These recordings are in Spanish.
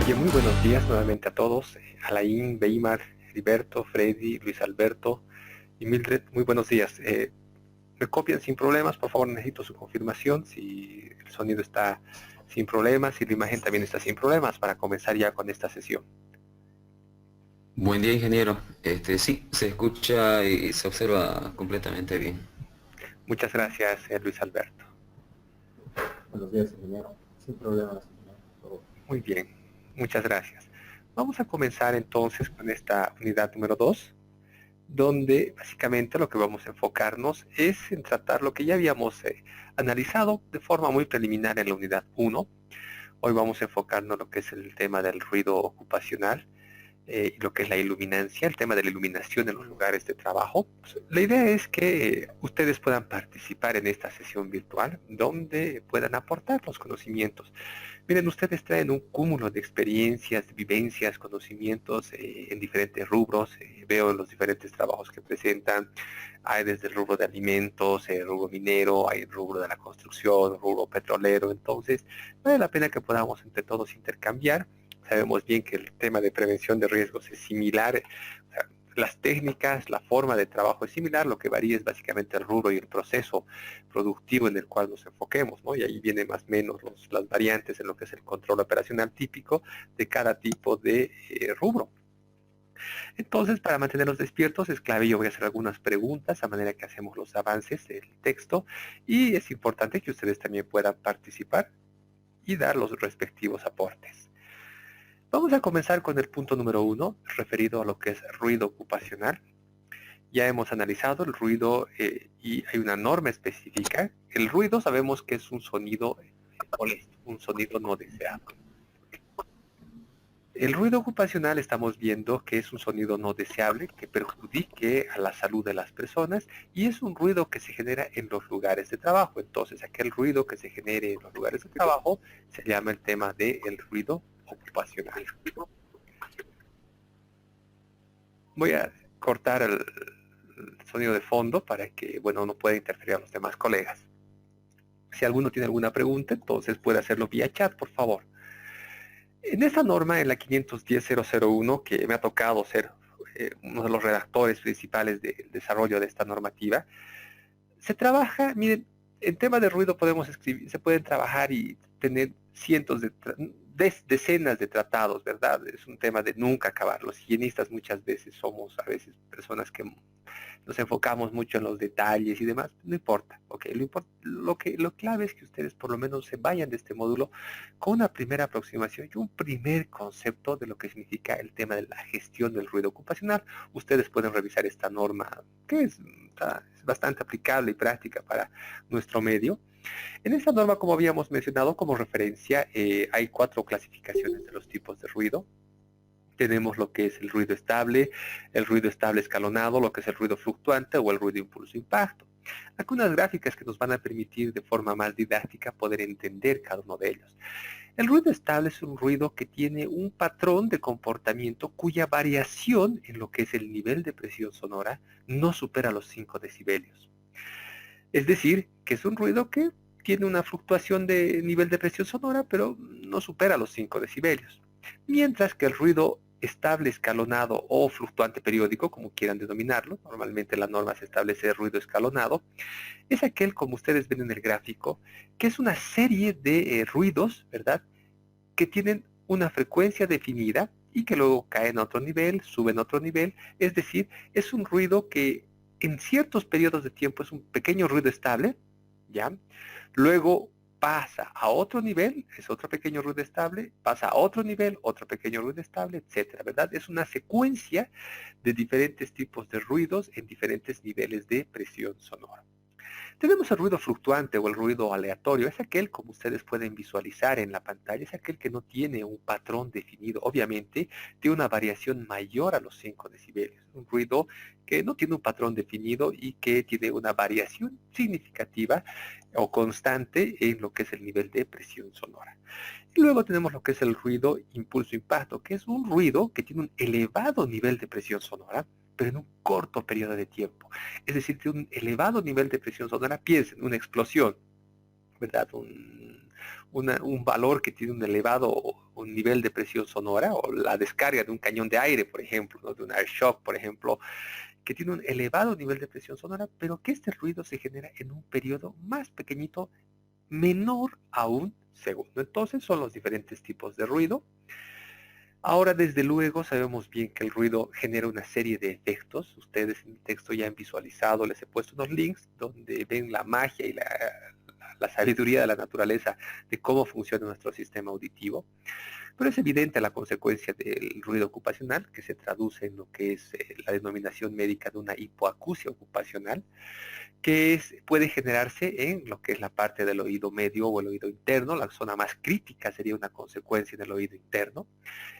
Oye, muy buenos días nuevamente a todos. Alain, Weimar, Heriberto, Freddy, Luis Alberto y Mildred, muy buenos días. Me copian sin problemas, por favor necesito su confirmación si el sonido está sin problemas y la imagen también está sin problemas para comenzar ya con esta sesión. Buen día, ingeniero. Sí, se escucha y se observa completamente bien. Muchas gracias, Luis Alberto. Buenos días, ingeniero. Sin problemas, ingeniero. Todo. Muy bien, muchas gracias. Vamos a comenzar entonces con esta unidad número 2, donde básicamente lo que vamos a enfocarnos es en tratar lo que ya habíamos analizado de forma muy preliminar en la unidad 1. Hoy vamos a enfocarnos en lo que es el tema del ruido ocupacional y lo que es la iluminancia, el tema de la iluminación en los lugares de trabajo. Pues, la idea es que ustedes puedan participar en esta sesión virtual donde puedan aportar los conocimientos. Miren, ustedes traen un cúmulo de experiencias, de vivencias, conocimientos en diferentes rubros. Veo en los diferentes trabajos que presentan. Hay desde el rubro de alimentos, el rubro minero, hay el rubro de la construcción, el rubro petrolero. Entonces, vale la pena que podamos entre todos intercambiar. Sabemos bien que el tema de prevención de riesgos es similar. O sea, las técnicas, la forma de trabajo es similar, lo que varía es básicamente el rubro y el proceso productivo en el cual nos enfoquemos, ¿no? Y ahí vienen más o menos las variantes en lo que es el control operacional típico de cada tipo de rubro. Entonces, para mantenerlos despiertos es clave, yo voy a hacer algunas preguntas a manera que hacemos los avances del texto y es importante que ustedes también puedan participar y dar los respectivos aportes. Vamos a comenzar con el punto número 1, referido a lo que es ruido ocupacional. Ya hemos analizado el ruido y hay una norma específica. El ruido sabemos que es un sonido molesto, un sonido no deseado. El ruido ocupacional estamos viendo que es un sonido no deseable que perjudique a la salud de las personas y es un ruido que se genera en los lugares de trabajo. Entonces, aquel ruido que se genere en los lugares de trabajo se llama el tema del ruido ocupacional. Voy a cortar el sonido de fondo para que, bueno, no pueda interferir a los demás colegas. Si alguno tiene alguna pregunta, entonces puede hacerlo vía chat, por favor. En esta norma, en la 510.001, que me ha tocado ser uno de los redactores principales del desarrollo de esta normativa, se trabaja, miren, en tema de ruido podemos escribir, se pueden trabajar y tener cientos de decenas de tratados, ¿verdad? Es un tema de nunca acabar. Los higienistas muchas veces somos a veces personas que nos enfocamos mucho en los detalles y demás, no importa, ¿ok? Lo clave es que ustedes por lo menos se vayan de este módulo con una primera aproximación y un primer concepto de lo que significa el tema de la gestión del ruido ocupacional. Ustedes pueden revisar esta norma, que es bastante aplicable y práctica para nuestro medio. En esta norma, como habíamos mencionado como referencia, hay 4 clasificaciones de los tipos de ruido. Tenemos lo que es el ruido estable escalonado, lo que es el ruido fluctuante o el ruido impulso-impacto. Algunas gráficas que nos van a permitir de forma más didáctica poder entender cada uno de ellos. El ruido estable es un ruido que tiene un patrón de comportamiento cuya variación en lo que es el nivel de presión sonora no supera los 5 decibelios. Es decir, que es un ruido que tiene una fluctuación de nivel de presión sonora, pero no supera los 5 decibelios. Mientras que el ruido estable escalonado o fluctuante periódico, como quieran denominarlo, normalmente la norma se establece ruido escalonado, es aquel, como ustedes ven en el gráfico, que es una serie de ruidos, ¿verdad?, que tienen una frecuencia definida y que luego caen a otro nivel, suben a otro nivel, es decir, es un ruido que en ciertos periodos de tiempo es un pequeño ruido estable, ¿ya? Luego pasa a otro nivel, es otro pequeño ruido estable, pasa a otro nivel, otro pequeño ruido estable, etcétera, ¿verdad? Es una secuencia de diferentes tipos de ruidos en diferentes niveles de presión sonora. Tenemos el ruido fluctuante o el ruido aleatorio. Es aquel, como ustedes pueden visualizar en la pantalla, es aquel que no tiene un patrón definido. Obviamente, tiene una variación mayor a los 5 decibelios. Un ruido que no tiene un patrón definido y que tiene una variación significativa o constante en lo que es el nivel de presión sonora. Y luego tenemos lo que es el ruido impulso-impacto, que es un ruido que tiene un elevado nivel de presión sonora, pero en un corto periodo de tiempo. Es decir, que un elevado nivel de presión sonora, piensen, una explosión, ¿verdad? Un valor que tiene un elevado un nivel de presión sonora o la descarga de un cañón de aire, por ejemplo, ¿no? De un air shock, por ejemplo, que tiene un elevado nivel de presión sonora, pero que este ruido se genera en un periodo más pequeñito, menor a un segundo. Entonces son los diferentes tipos de ruido. Ahora, desde luego, sabemos bien que el ruido genera una serie de efectos. Ustedes en el texto ya han visualizado, les he puesto unos links donde ven la magia y la sabiduría de la naturaleza de cómo funciona nuestro sistema auditivo. Pero es evidente la consecuencia del ruido ocupacional, que se traduce en lo que es la denominación médica de una hipoacusia ocupacional, que puede generarse en lo que es la parte del oído medio o el oído interno. La zona más crítica sería una consecuencia en el oído interno.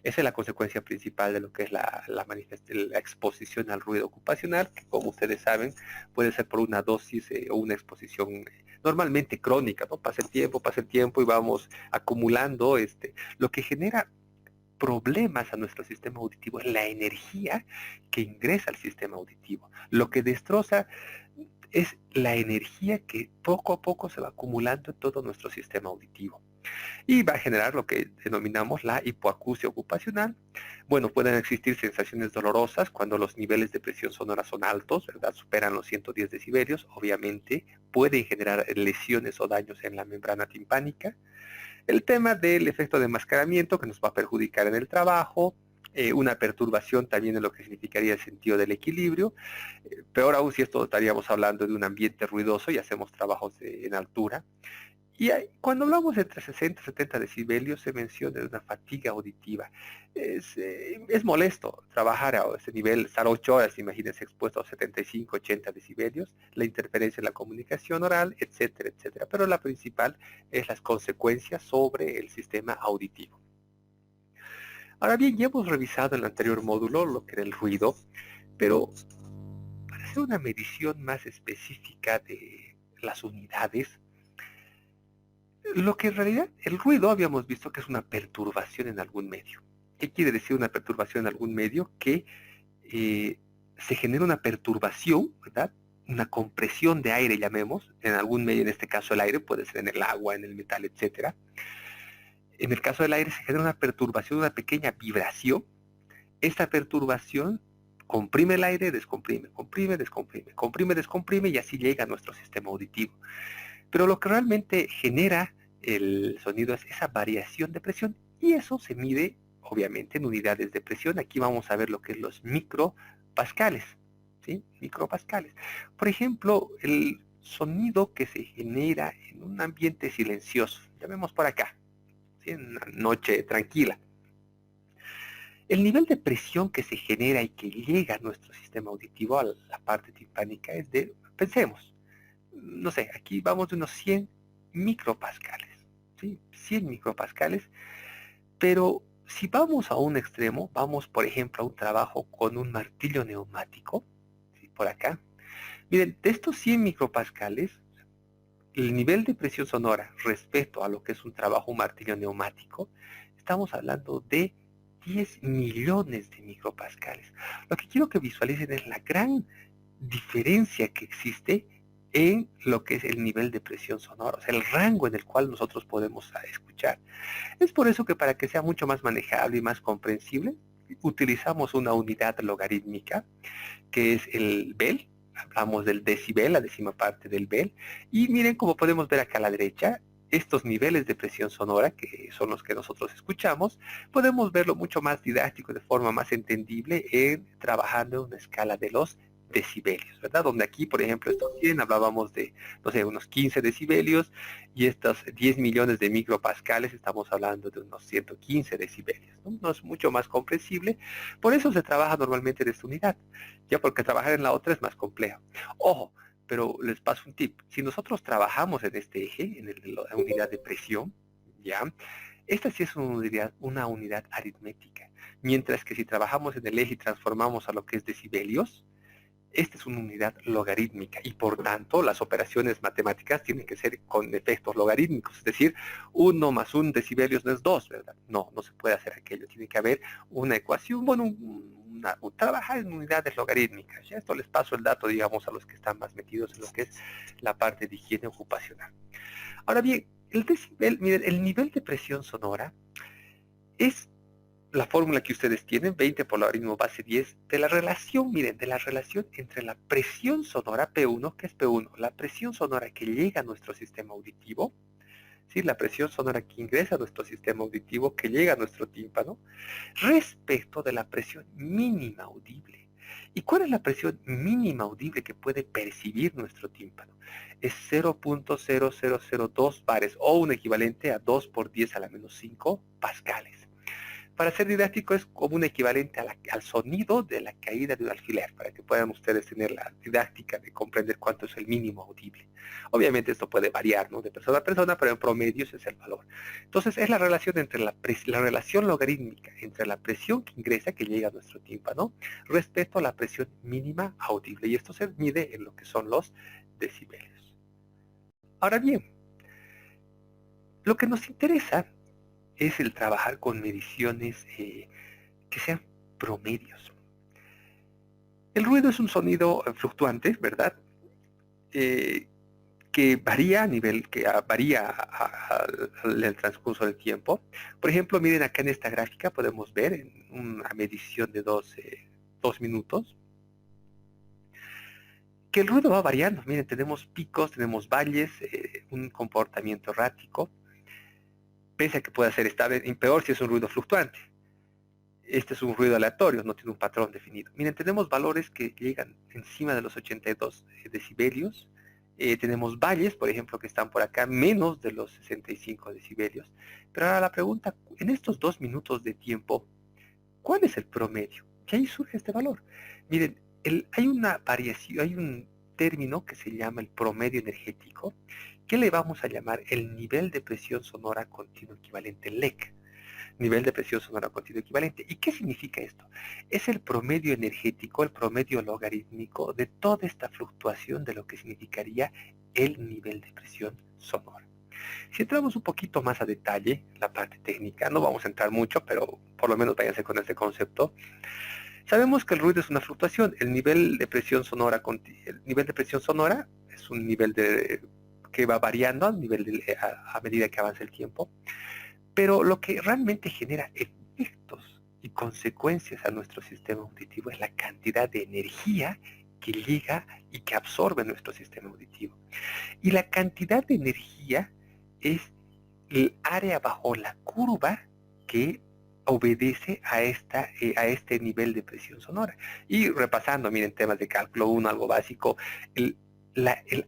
Esa es la consecuencia principal de lo que es la exposición al ruido ocupacional, que como ustedes saben puede ser por una dosis o una exposición normalmente crónica, ¿no? Pasa el tiempo y vamos acumulando lo que genera problemas a nuestro sistema auditivo es la energía que ingresa al sistema auditivo. Lo que destroza es la energía que poco a poco se va acumulando en todo nuestro sistema auditivo. Y va a generar lo que denominamos la hipoacusia ocupacional. Bueno, pueden existir sensaciones dolorosas cuando los niveles de presión sonora son altos, ¿verdad? Superan los 110 decibelios. Obviamente pueden generar lesiones o daños en la membrana timpánica. El tema del efecto de enmascaramiento que nos va a perjudicar en el trabajo, una perturbación también en lo que significaría el sentido del equilibrio. Peor aún si esto estaríamos hablando de un ambiente ruidoso y hacemos trabajos en altura. Y cuando hablamos entre 60 y 70 decibelios se menciona de una fatiga auditiva. Es molesto trabajar a ese nivel, estar 8 horas, imagínense, expuesto a 75, 80 decibelios, la interferencia en la comunicación oral, etcétera, etcétera. Pero la principal es las consecuencias sobre el sistema auditivo. Ahora bien, ya hemos revisado en el anterior módulo lo que era el ruido, pero para hacer una medición más específica de las unidades, lo que en realidad el ruido habíamos visto que es una perturbación en algún medio. ¿Qué quiere decir una perturbación en algún medio? Que se genera una perturbación, ¿verdad? Una compresión de aire, llamemos, en algún medio, en este caso el aire, puede ser en el agua, en el metal, etcétera. En el caso del aire se genera una perturbación, una pequeña vibración. Esta perturbación comprime el aire, descomprime, comprime, descomprime, comprime, descomprime, y así llega a nuestro sistema auditivo. Pero lo que realmente genera el sonido es esa variación de presión, y eso se mide obviamente en unidades de presión. Aquí vamos a ver lo que es los micropascales, ¿sí? Micropascales. Por ejemplo, el sonido que se genera en un ambiente silencioso, llamemos por acá, ¿sí? En una noche tranquila. El nivel de presión que se genera y que llega a nuestro sistema auditivo, a la parte timpánica, es de, pensemos, no sé, aquí vamos de unos 100 micropascales, ¿sí? 100 micropascales, pero si vamos a un extremo, vamos por ejemplo a un trabajo con un martillo neumático, ¿sí? Por acá, miren, de estos 100 micropascales, el nivel de presión sonora respecto a lo que es un trabajo, un martillo neumático, estamos hablando de 10 millones de micropascales. Lo que quiero que visualicen es la gran diferencia que existe en lo que es el nivel de presión sonora, o sea, el rango en el cual nosotros podemos escuchar. Es por eso que para que sea mucho más manejable y más comprensible, utilizamos una unidad logarítmica, que es el Bell. Hablamos del decibel, la décima parte del Bell. Y miren, como podemos ver acá a la derecha, estos niveles de presión sonora, que son los que nosotros escuchamos, podemos verlo mucho más didáctico, de forma más entendible, trabajando en una escala de los decibelios, ¿verdad? Donde aquí, por ejemplo, estos 100 hablábamos de, no sé, unos 15 decibelios, y estos 10 millones de micropascales estamos hablando de unos 115 decibelios, ¿no? No es mucho más comprensible, por eso se trabaja normalmente en esta unidad, ya porque trabajar en la otra es más complejo. Ojo, pero les paso un tip. Si nosotros trabajamos en este eje, en la unidad de presión, ¿ya? Esta sí es una unidad aritmética. Mientras que si trabajamos en el eje y transformamos a lo que es decibelios, esta es una unidad logarítmica, y por tanto las operaciones matemáticas tienen que ser con efectos logarítmicos, es decir, 1 más 1 decibelios no es 2, ¿verdad? No, no se puede hacer aquello, tiene que haber una ecuación, bueno, trabajar en unidades logarítmicas. Ya esto les paso el dato, digamos, a los que están más metidos en lo que es la parte de higiene ocupacional. Ahora bien, el decibel, miren, el nivel de presión sonora es la fórmula que ustedes tienen, 20 por logaritmo base 10, de la relación, miren, de la relación entre la presión sonora P1, que es P1, la presión sonora que llega a nuestro sistema auditivo, ¿sí? La presión sonora que ingresa a nuestro sistema auditivo, que llega a nuestro tímpano, respecto de la presión mínima audible. ¿Y cuál es la presión mínima audible que puede percibir nuestro tímpano? Es 0.0002 bares, o un equivalente a 2 por 10 a la menos 5 pascales. Para ser didáctico es como un equivalente al sonido de la caída de un alfiler, para que puedan ustedes tener la didáctica de comprender cuánto es el mínimo audible. Obviamente esto puede variar, ¿no?, de persona a persona, pero en promedio ese es el valor. Entonces es la relación entre la relación logarítmica entre la presión que ingresa, que llega a nuestro tímpano, respecto a la presión mínima audible. Y esto se mide en lo que son los decibelios. Ahora bien, lo que nos interesa es el trabajar con mediciones que sean promedios. El ruido es un sonido fluctuante, ¿verdad? Que varía en el transcurso del tiempo. Por ejemplo, miren acá en esta gráfica podemos ver en una medición de 2 minutos que el ruido va variando. Miren, tenemos picos, tenemos valles, un comportamiento errático, pese a que pueda ser estable y peor si es un ruido fluctuante. Este es un ruido aleatorio, no tiene un patrón definido. Miren, tenemos valores que llegan encima de los 82 decibelios. Tenemos valles, por ejemplo, que están por acá, menos de los 65 decibelios. Pero ahora la pregunta, en estos 2 minutos de tiempo, ¿cuál es el promedio? Y ahí surge este valor. Miren, hay una variación, hay un término que se llama el promedio energético, que le vamos a llamar el nivel de presión sonora continuo equivalente, LEC. Nivel de presión sonora continuo equivalente. ¿Y qué significa esto? Es el promedio energético, el promedio logarítmico de toda esta fluctuación de lo que significaría el nivel de presión sonora. Si entramos un poquito más a detalle, la parte técnica, no vamos a entrar mucho, pero por lo menos váyanse con este concepto. Sabemos que el ruido es una fluctuación. El nivel de presión sonora es un nivel que va variando a medida que avanza el tiempo. Pero lo que realmente genera efectos y consecuencias a nuestro sistema auditivo es la cantidad de energía que llega y que absorbe nuestro sistema auditivo. Y la cantidad de energía es el área bajo la curva que obedece a este nivel de presión sonora. Y repasando, miren, temas de cálculo 1, algo básico, el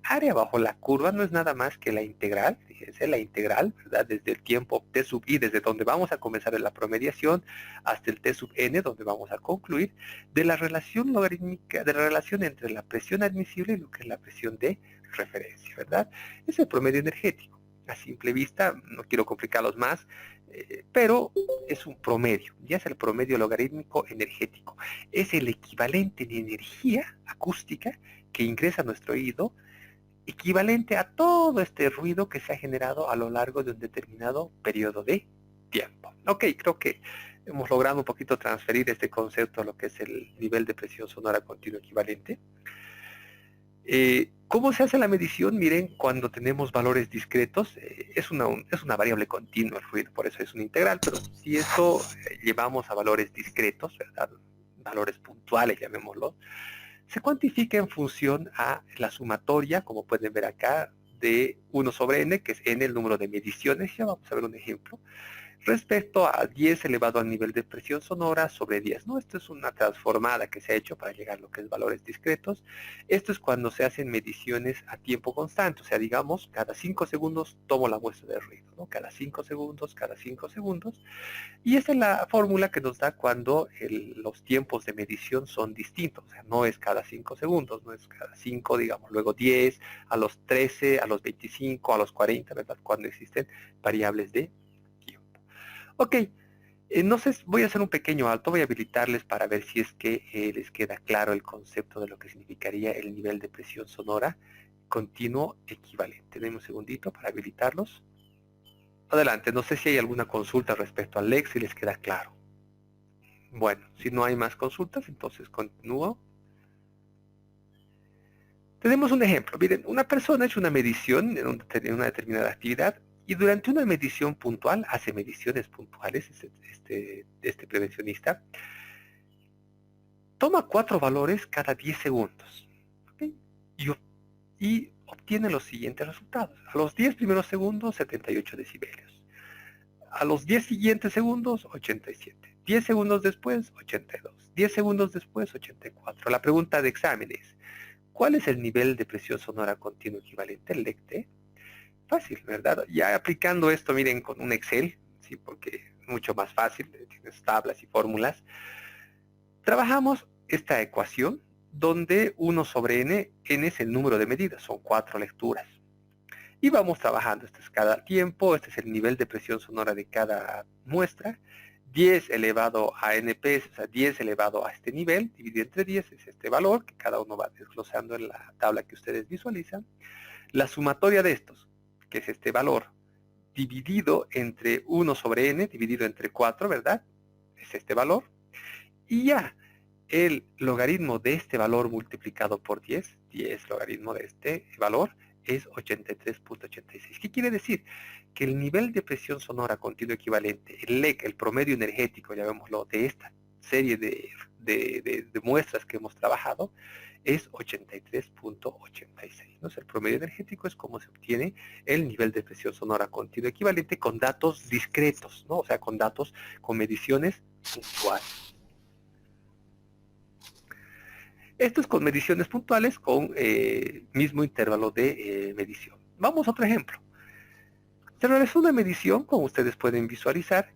área bajo la curva no es nada más que la integral, fíjense, la integral, ¿verdad?, desde el tiempo t sub i, desde donde vamos a comenzar en la promediación, hasta el t sub n, donde vamos a concluir, de la relación logarítmica, de la relación entre la presión admisible y lo que es la presión de referencia, ¿verdad? Es el promedio energético. A simple vista, no quiero complicarlos más, pero es un promedio, ya es el promedio logarítmico energético. Es el equivalente de energía acústica que ingresa a nuestro oído, equivalente a todo este ruido que se ha generado a lo largo de un determinado periodo de tiempo. Ok, creo que hemos logrado un poquito transferir este concepto a lo que es el nivel de presión sonora continua equivalente. ¿Cómo se hace la medición? Miren, cuando tenemos valores discretos, es una variable continua el ruido, por eso es una integral, pero si esto llevamos a valores discretos, ¿verdad?, valores puntuales, llamémoslo, se cuantifica en función a la sumatoria, como pueden ver acá, de 1 sobre n, que es n el número de mediciones. Ya vamos a ver un ejemplo. Respecto a 10 elevado al nivel de presión sonora sobre 10, ¿no? Esto es una transformada que se ha hecho para llegar a lo que es valores discretos. Esto es cuando se hacen mediciones a tiempo constante, o sea, digamos, cada 5 segundos tomo la muestra de ruido, ¿no? Cada 5 segundos, cada 5 segundos. Y esa es la fórmula que nos da cuando los tiempos de medición son distintos, o sea, no es cada 5 segundos, no es cada 5, digamos, luego 10, a los 13, a los 25, a los 40, ¿verdad? Cuando existen variables de tiempo. Ok, entonces voy a hacer un pequeño alto, voy a habilitarles para ver si es que les queda claro el concepto de lo que significaría el nivel de presión sonora continuo equivalente. Denme un segundito para habilitarlos. Adelante, no sé si hay alguna consulta respecto al LEC, si les queda claro. Bueno, si no hay más consultas, entonces continúo. Tenemos un ejemplo. Miren, una persona ha hecho una medición en una determinada actividad Y durante una medición puntual, hace mediciones puntuales, este prevencionista, toma 4 valores cada 10 segundos, ¿okay? y obtiene los siguientes resultados. A los 10 primeros segundos, 78 decibelios. A los 10 siguientes segundos, 87. 10 segundos después, 82. 10 segundos después, 84. La pregunta de examen es, ¿cuál es el nivel de presión sonora continua equivalente, el LECT? Fácil, ¿verdad? Ya aplicando esto, miren, con un Excel, ¿sí? Porque es mucho más fácil, tienes tablas y fórmulas. Trabajamos esta ecuación donde 1 sobre n es el número de medidas, son 4 lecturas. Y vamos trabajando, este es cada tiempo, este es el nivel de presión sonora de cada muestra, 10 elevado a np, o sea, 10 elevado a este nivel, dividido entre 10 es este valor, que cada uno va desglosando en la tabla que ustedes visualizan. La sumatoria de estos, que es este valor, dividido entre 1 sobre n, dividido entre 4, ¿verdad? Es este valor. Y ya, el logaritmo de este valor multiplicado por 10 logaritmo de este valor, es 83.86. ¿Qué quiere decir? Que el nivel de presión sonora continua equivalente, el LEC, el promedio energético, llamémoslo, de esta serie de muestras que hemos trabajado, es 83.86. ¿No? El promedio energético es como se obtiene el nivel de presión sonora continua equivalente con datos discretos, ¿no? O sea, con datos, con mediciones puntuales. Esto es con mediciones puntuales con mismo intervalo de medición. Vamos a otro ejemplo. Se realizó una medición, como ustedes pueden visualizar,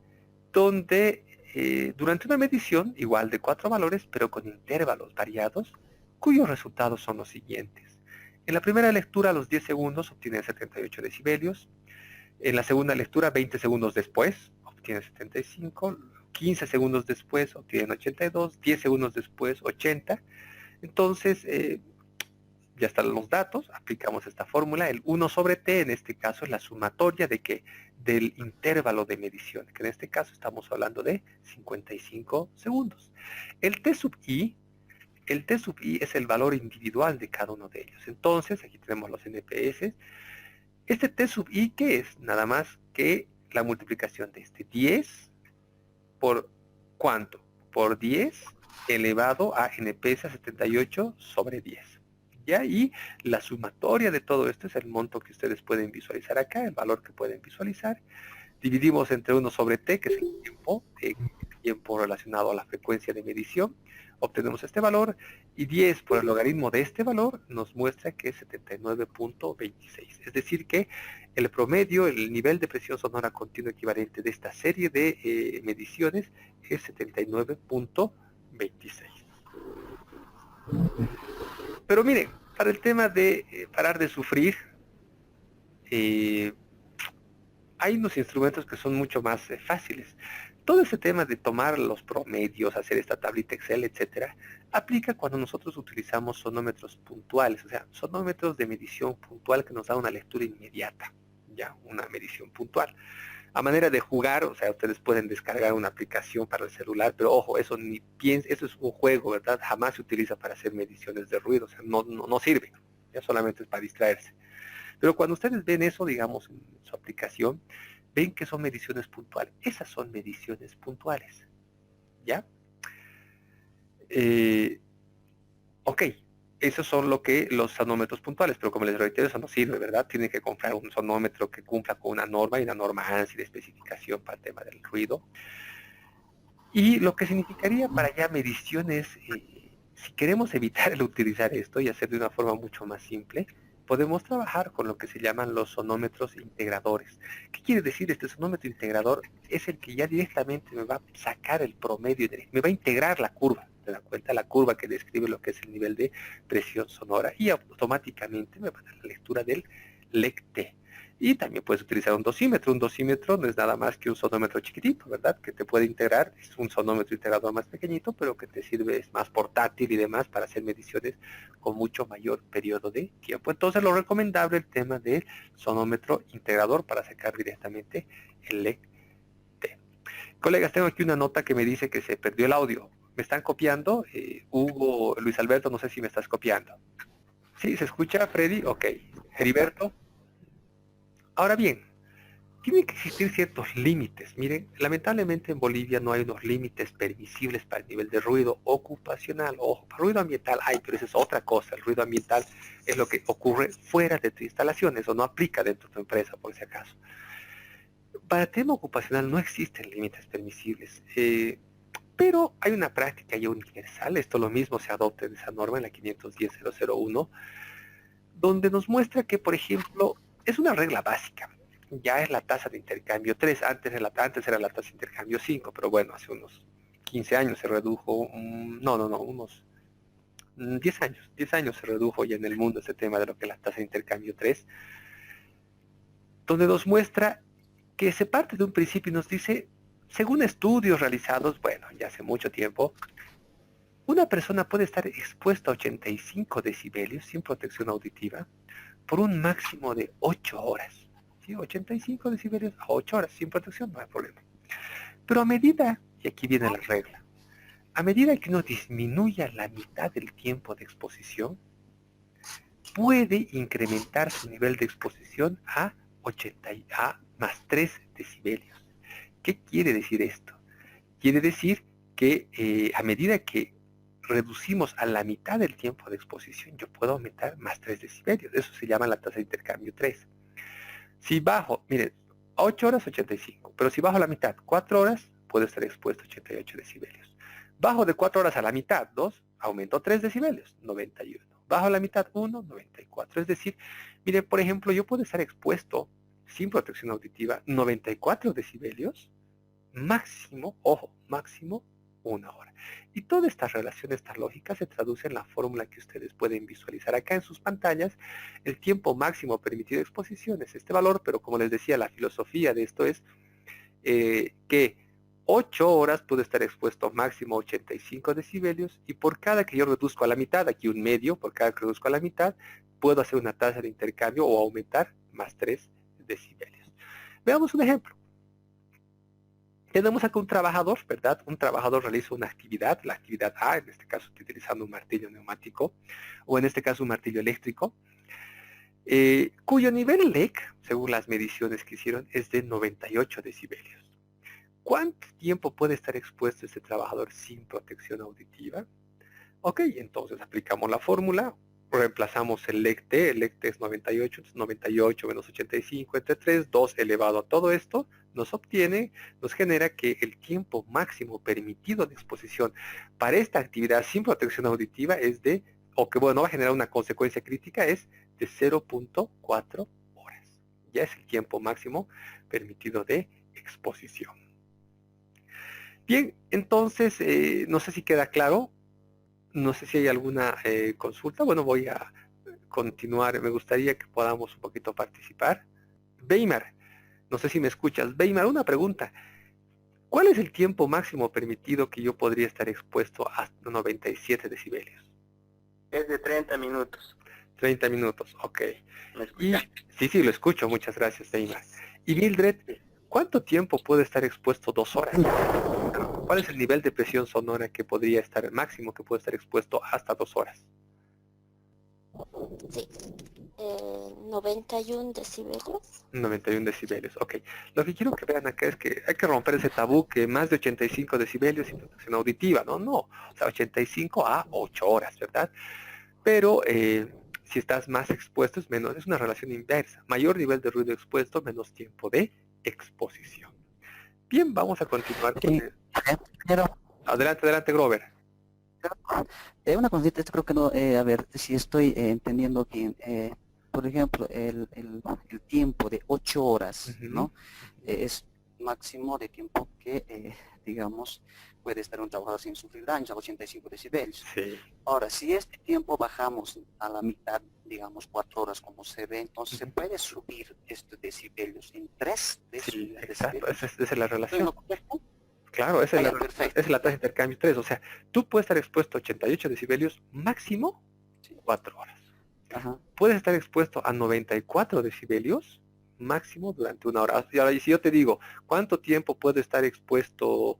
donde durante una medición, igual de 4 valores, pero con intervalos variados, cuyos resultados son los siguientes. En la primera lectura, a los 10 segundos, obtienen 78 decibelios. En la segunda lectura, 20 segundos después, obtienen 75. 15 segundos después, obtienen 82. 10 segundos después, 80. Entonces, ya están los datos, aplicamos esta fórmula, el 1 sobre t, en este caso es la sumatoria de que del intervalo de medición, que en este caso estamos hablando de 55 segundos. El t sub i es el valor individual de cada uno de ellos. Entonces, aquí tenemos los NPS. Este t sub i, ¿qué es? Nada más que la multiplicación de este 10 por ¿cuánto? Por 10 elevado a NPS a 78 sobre 10. ¿Ya? Y la sumatoria de todo esto es el monto que ustedes pueden visualizar acá, el valor que pueden visualizar. Dividimos entre 1 sobre t, que es el tiempo relacionado a la frecuencia de medición. Obtenemos este valor, y 10 por el logaritmo de este valor nos muestra que es 79.26. Es decir que el promedio, el nivel de presión sonora continua equivalente de esta serie de mediciones es 79.26. Pero miren, para el tema de parar de sufrir, hay unos instrumentos que son mucho más fáciles. Todo ese tema de tomar los promedios, hacer esta tablita Excel, etcétera, aplica cuando nosotros utilizamos sonómetros puntuales, o sea, sonómetros de medición puntual que nos da una lectura inmediata, ya, una medición puntual. A manera de jugar, o sea, ustedes pueden descargar una aplicación para el celular, pero ojo, eso ni piensen, eso es un juego, ¿verdad? Jamás se utiliza para hacer mediciones de ruido, o sea, no sirve, ya solamente es para distraerse. Pero cuando ustedes ven eso, digamos, en su aplicación, ven que son mediciones puntuales. Esas son mediciones puntuales, ¿ya? Ok, esos son los sonómetros puntuales, pero como les reitero, eso no sirve, ¿verdad? Tienen que comprar un sonómetro que cumpla con una norma, y una norma ANSI de especificación para el tema del ruido. Y lo que significaría para ya mediciones, si queremos evitar el utilizar esto y hacer de una forma mucho más simple, podemos trabajar con lo que se llaman los sonómetros integradores. ¿Qué quiere decir este sonómetro integrador? Es el que ya directamente me va a sacar el promedio, me va a integrar la curva, ¿te das cuenta? La curva que describe lo que es el nivel de presión sonora, y automáticamente me va a dar la lectura del LECT. Y también puedes utilizar un dosímetro. Un dosímetro no es nada más que un sonómetro chiquitito, ¿verdad? Que te puede integrar, es un sonómetro integrador más pequeñito, pero que te sirve, es más portátil y demás para hacer mediciones con mucho mayor periodo de tiempo. Entonces, lo recomendable el tema del sonómetro integrador para sacar directamente el LECT. Colegas, tengo aquí una nota que me dice que se perdió el audio. ¿Me están copiando? Hugo, Luis Alberto, no sé si me estás copiando. ¿Sí? ¿Se escucha, Freddy? Ok. Heriberto. Ahora bien, tiene que existir ciertos límites. Miren, lamentablemente en Bolivia no hay unos límites permisibles para el nivel de ruido ocupacional. Ojo, para ruido ambiental hay, pero eso es otra cosa. El ruido ambiental es lo que ocurre fuera de tu instalación, eso no aplica dentro de tu empresa, por si acaso. Para el tema ocupacional no existen límites permisibles, pero hay una práctica ya universal, esto lo mismo se adopta en esa norma, en la 510.001, donde nos muestra que, por ejemplo, es una regla básica. Ya es la tasa de intercambio 3, antes era la tasa de intercambio 5, pero bueno, hace unos 15 años se redujo, unos 10 años se redujo ya en el mundo ese tema de lo que es la tasa de intercambio 3, donde nos muestra que se parte de un principio y nos dice, según estudios realizados, bueno, ya hace mucho tiempo, una persona puede estar expuesta a 85 decibelios sin protección auditiva por un máximo de 8 horas. ¿Sí? 85 decibelios a 8 horas sin protección, no hay problema. Pero a medida, y aquí viene la regla, a medida que uno disminuya la mitad del tiempo de exposición, puede incrementar su nivel de exposición a más 3 decibelios. ¿Qué quiere decir esto? Quiere decir que a medida que reducimos a la mitad del tiempo de exposición, yo puedo aumentar más 3 decibelios. Eso se llama la tasa de intercambio 3. Si bajo, miren, 8 horas 85, pero si bajo la mitad, 4 horas, puedo estar expuesto a 88 decibelios. Bajo de 4 horas a la mitad, 2, aumento 3 decibelios, 91. Bajo la mitad, 1, 94. Es decir, miren, por ejemplo, yo puedo estar expuesto, sin protección auditiva, 94 decibelios, máximo, ojo, máximo 1 hora. Y toda esta relación, esta lógica se traduce en la fórmula que ustedes pueden visualizar acá en sus pantallas. El tiempo máximo permitido de exposición es este valor, pero como les decía, la filosofía de esto es que 8 horas puedo estar expuesto máximo a 85 decibelios y por cada que yo reduzco a la mitad, aquí un medio, por cada que reduzco a la mitad, puedo hacer una tasa de intercambio o aumentar más 3 decibelios. Veamos un ejemplo. Tenemos acá un trabajador, ¿verdad? Un trabajador realiza una actividad, la actividad A, en este caso utilizando un martillo neumático, o en este caso un martillo eléctrico, cuyo nivel LEC, según las mediciones que hicieron, es de 98 decibelios. ¿Cuánto tiempo puede estar expuesto este trabajador sin protección auditiva? Ok, entonces aplicamos la fórmula, reemplazamos el LEC-T es 98, entonces 98 menos 85 entre 3, 2 elevado a todo esto, nos genera que el tiempo máximo permitido de exposición para esta actividad sin protección auditiva es de, o que bueno, va a generar una consecuencia crítica, es de 0.4 horas. Ya es el tiempo máximo permitido de exposición. Bien, entonces, no sé si queda claro. No sé si hay alguna consulta. Bueno, voy a continuar. Me gustaría que podamos un poquito participar. Weimar, no sé si me escuchas. Weimar, una pregunta. ¿Cuál es el tiempo máximo permitido que yo podría estar expuesto a 97 decibelios? Es de 30 minutos. 30 minutos, ok. ¿Me escucha? Sí, lo escucho. Muchas gracias, Weimar. Y Mildred, ¿cuánto tiempo puede estar expuesto? 2 horas. ¿Cuál es el nivel de presión sonora que podría estar, el máximo que puede estar expuesto hasta 2 horas? Sí, 91 decibelios. 91 decibelios, ok. Lo que quiero que vean acá es que hay que romper ese tabú que más de 85 decibelios sin protección auditiva, no, o sea, 85 a 8 horas, ¿verdad? Pero si estás más expuesto es menos, es una relación inversa. Mayor nivel de ruido expuesto, menos tiempo de exposición. Bien, vamos a continuar con el... Adelante, Grover. Una consulta, esto creo que no, a ver si estoy entendiendo bien. Por ejemplo, el tiempo de 8 horas, ¿no? Es máximo de tiempo que, digamos, puede estar un trabajador sin sufrir daños a 85 decibelios. Sí. Ahora, si este tiempo bajamos a la mitad, digamos 4 horas como se ve, entonces se puede subir estos decibelios en 3 Sí, decibelios. exacto, esa es la relación. ¿Estoy en lo correcto? Claro, esa es Perfecto. la tasa de intercambio 3. O sea, tú puedes estar expuesto a 88 decibelios máximo 4 horas. Ajá. Puedes estar expuesto a 94 decibelios máximo durante 1 hora. Y ahora, y si yo te digo, ¿cuánto tiempo puede estar expuesto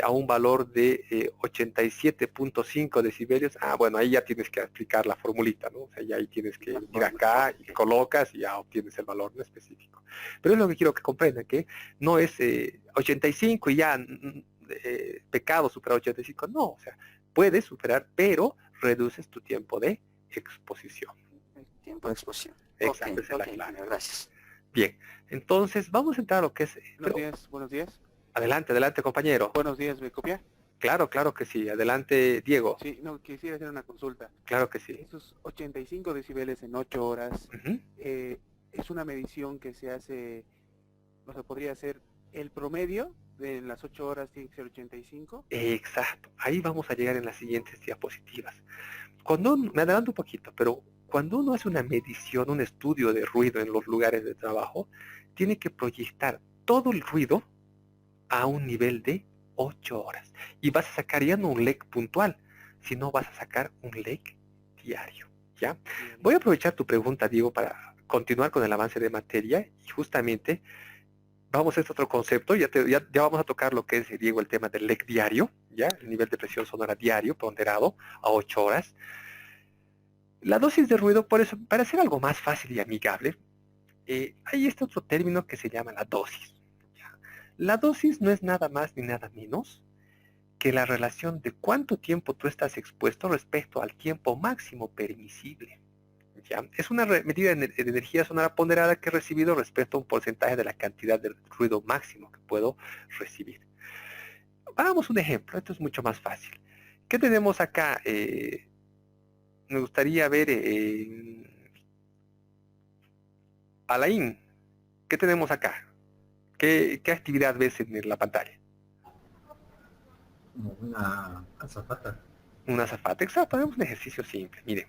a un valor de 87.5 decibelios, bueno, ahí ya tienes que aplicar la formulita, ¿no? O sea, ya ahí tienes que ir acá y colocas y ya obtienes el valor, ¿no?, específico. Pero es lo que quiero que comprendan, que no es 85 y ya pecado superar 85, no, o sea, puedes superar, pero reduces tu tiempo de exposición. Tiempo de exposición. Exacto, Ok, esa es la ok, clave. gracias. Bien, entonces vamos a entrar a lo que es... Buenos días. Adelante, adelante, compañero. Buenos días, ¿me copia? Claro, claro que sí. Adelante, Diego. Sí, no, quisiera hacer una consulta. Claro que sí. Esos 85 decibeles en 8 horas, Ujú. es una medición que se hace, o sea, podría ser el promedio de las 8 horas tiene que ser 85. Exacto. Ahí vamos a llegar en las siguientes diapositivas. Cuando me adelanto un poquito, pero cuando uno hace una medición, un estudio de ruido en los lugares de trabajo, tiene que proyectar todo el ruido a un nivel de 8 horas. Y vas a sacar ya no un LEC puntual, sino vas a sacar un LEC diario. ¿Ya? Voy a aprovechar tu pregunta, Diego, para continuar con el avance de materia y justamente vamos a este otro concepto, ya vamos a tocar lo que es, Diego, el tema del LEC diario, ¿ya? El nivel de presión sonora diario ponderado a 8 horas. La dosis de ruido, por eso, para hacer algo más fácil y amigable, hay este otro término que se llama la dosis. ¿Ya? La dosis no es nada más ni nada menos que la relación de cuánto tiempo tú estás expuesto respecto al tiempo máximo permisible. ¿Ya? Es una medida de energía sonora ponderada que he recibido respecto a un porcentaje de la cantidad de ruido máximo que puedo recibir. Hagamos un ejemplo, esto es mucho más fácil. ¿Qué tenemos acá? Me gustaría ver... Alain, ¿qué tenemos acá? ¿Qué actividad ves en la pantalla? Una azafata. Una azafata, exacto, hagamos un ejercicio simple. Miren,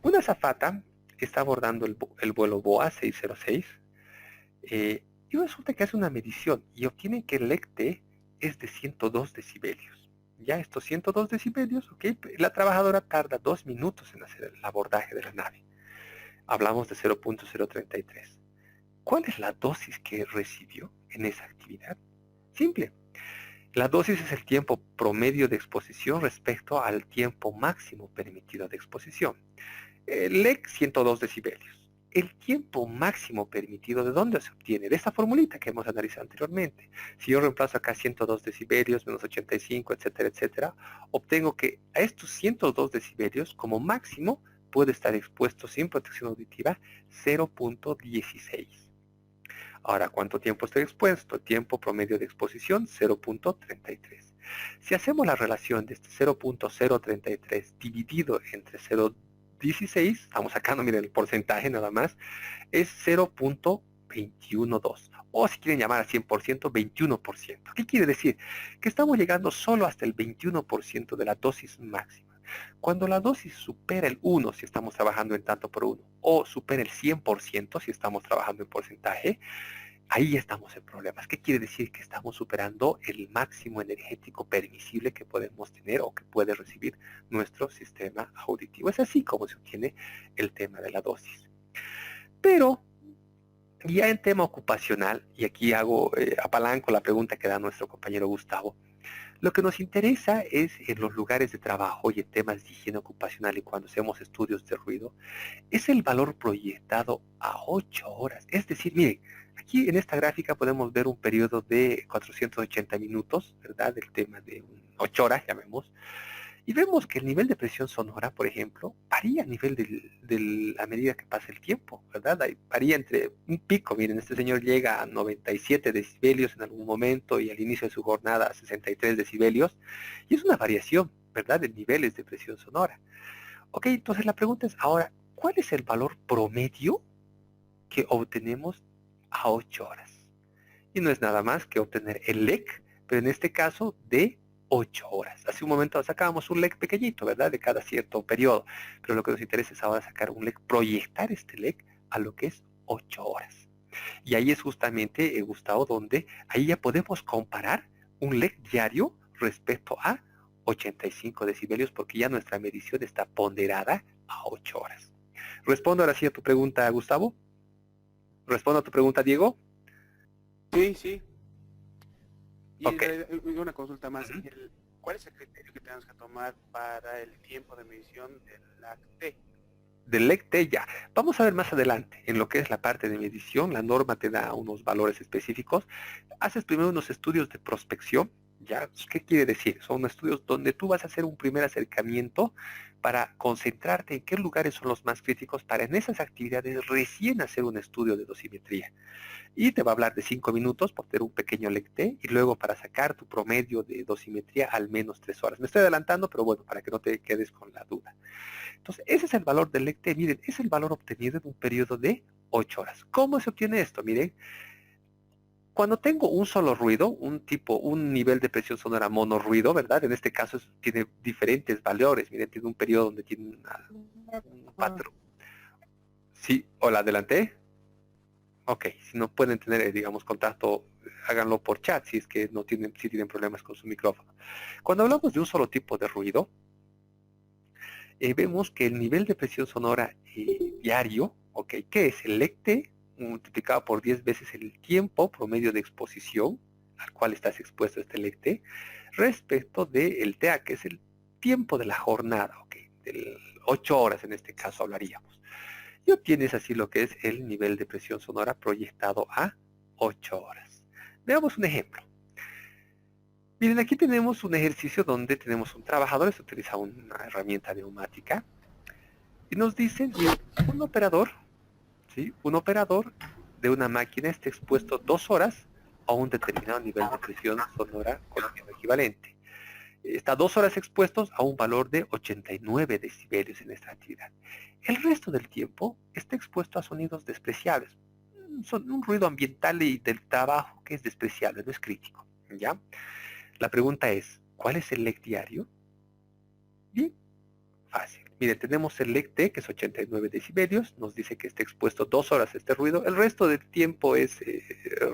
una azafata está abordando el vuelo BOA 606 y resulta que hace una medición y obtiene que el LECT es de 102 decibelios. Ya estos 102 decibelios, ok, la trabajadora tarda 2 minutos en hacer el abordaje de la nave. Hablamos de 0.033. ¿Cuál es la dosis que recibió en esa actividad? Simple. La dosis es el tiempo promedio de exposición respecto al tiempo máximo permitido de exposición. El LEC 102 decibelios. El tiempo máximo permitido, ¿de dónde se obtiene? De esta formulita que hemos analizado anteriormente. Si yo reemplazo acá 102 decibelios menos 85, etcétera, etcétera, obtengo que a estos 102 decibelios como máximo puede estar expuesto sin protección auditiva 0.16. Ahora, ¿cuánto tiempo estoy expuesto? Tiempo promedio de exposición, 0.33. Si hacemos la relación de este 0.033 dividido entre 0.16, estamos sacando, miren, el porcentaje nada más, es 0.212. O si quieren llamar a 100%, 21%. ¿Qué quiere decir? Que estamos llegando solo hasta el 21% de la dosis máxima. Cuando la dosis supera el 1, si estamos trabajando en tanto por 1, o supera el 100%, si estamos trabajando en porcentaje, ahí estamos en problemas. ¿Qué quiere decir? Que estamos superando el máximo energético permisible que podemos tener o que puede recibir nuestro sistema auditivo. Es así como se obtiene el tema de la dosis. Pero ya en tema ocupacional, y aquí apalanco la pregunta que da nuestro compañero Gustavo, lo que nos interesa es en los lugares de trabajo y en temas de higiene ocupacional y cuando hacemos estudios de ruido, es el valor proyectado a 8 horas. Es decir, miren, aquí en esta gráfica podemos ver un periodo de 480 minutos, ¿verdad? Del tema de 8 horas, llamemos. Y vemos que el nivel de presión sonora, por ejemplo, varía a nivel a medida que pasa el tiempo, ¿verdad? Varía entre un pico, miren, este señor llega a 97 decibelios en algún momento y al inicio de su jornada a 63 decibelios, y es una variación, ¿verdad?, de niveles de presión sonora. Ok, entonces la pregunta es ahora, ¿cuál es el valor promedio que obtenemos a 8 horas? Y no es nada más que obtener el LEC, pero en este caso de 8 horas. Hace un momento sacábamos un LEC pequeñito, ¿verdad? De cada cierto periodo. Pero lo que nos interesa es ahora sacar un LEC, proyectar este LEC a lo que es 8 horas. Y ahí es justamente, Gustavo, donde ahí ya podemos comparar un LEC diario respecto a 85 decibelios, porque ya nuestra medición está ponderada a 8 horas. ¿Respondo ahora sí a tu pregunta, Gustavo? ¿Respondo a tu pregunta, Diego? Sí, sí. Y Ok. una consulta más. más, ¿cuál es el criterio que tenemos que tomar para el tiempo de medición del LACT? Del LECT ya. Vamos a ver más adelante en lo que es la parte de medición. La norma te da unos valores específicos. Haces primero unos estudios de prospección. ¿Ya? ¿Qué quiere decir? Son estudios donde tú vas a hacer un primer acercamiento para concentrarte en qué lugares son los más críticos para en esas actividades recién hacer un estudio de dosimetría. Y te va a hablar de 5 minutos por tener un pequeño LECT y luego para sacar tu promedio de dosimetría al menos 3 horas. Me estoy adelantando, pero bueno, para que no te quedes con la duda. Entonces, ese es el valor del LECT. Miren, es el valor obtenido en un periodo de 8 horas. ¿Cómo se obtiene esto? Miren, cuando tengo un solo ruido, un nivel de presión sonora monorruido, ¿verdad? En este caso tiene diferentes valores. Miren, tiene un periodo donde tiene un patrón. Sí, hola, adelanté. Ok, si no pueden tener, digamos, contacto, háganlo por chat si es que si tienen problemas con su micrófono. Cuando hablamos de un solo tipo de ruido, vemos que el nivel de presión sonora diario, ok, que es el LECT, multiplicado por 10 veces el tiempo promedio de exposición al cual estás expuesto a este LECT, respecto del TA, que es el tiempo de la jornada, ok, de 8 horas en este caso hablaríamos. Y obtienes así lo que es el nivel de presión sonora proyectado a 8 horas. Veamos un ejemplo. Miren, aquí tenemos un ejercicio donde tenemos un trabajador, se utiliza una herramienta neumática, y nos dicen, miren, un operador, ¿sí? Un operador de una máquina está expuesto 2 horas a un determinado nivel de presión sonora con el equivalente. Está 2 horas expuestos a un valor de 89 decibelios en esta actividad. El resto del tiempo está expuesto a sonidos despreciables. Son un ruido ambiental y del trabajo que es despreciable, no es crítico, ¿ya? La pregunta es, ¿cuál es el LECT diario? Bien, fácil. Miren, tenemos el LECT, que es 89 decibelios, nos dice que está expuesto 2 horas a este ruido. El resto del tiempo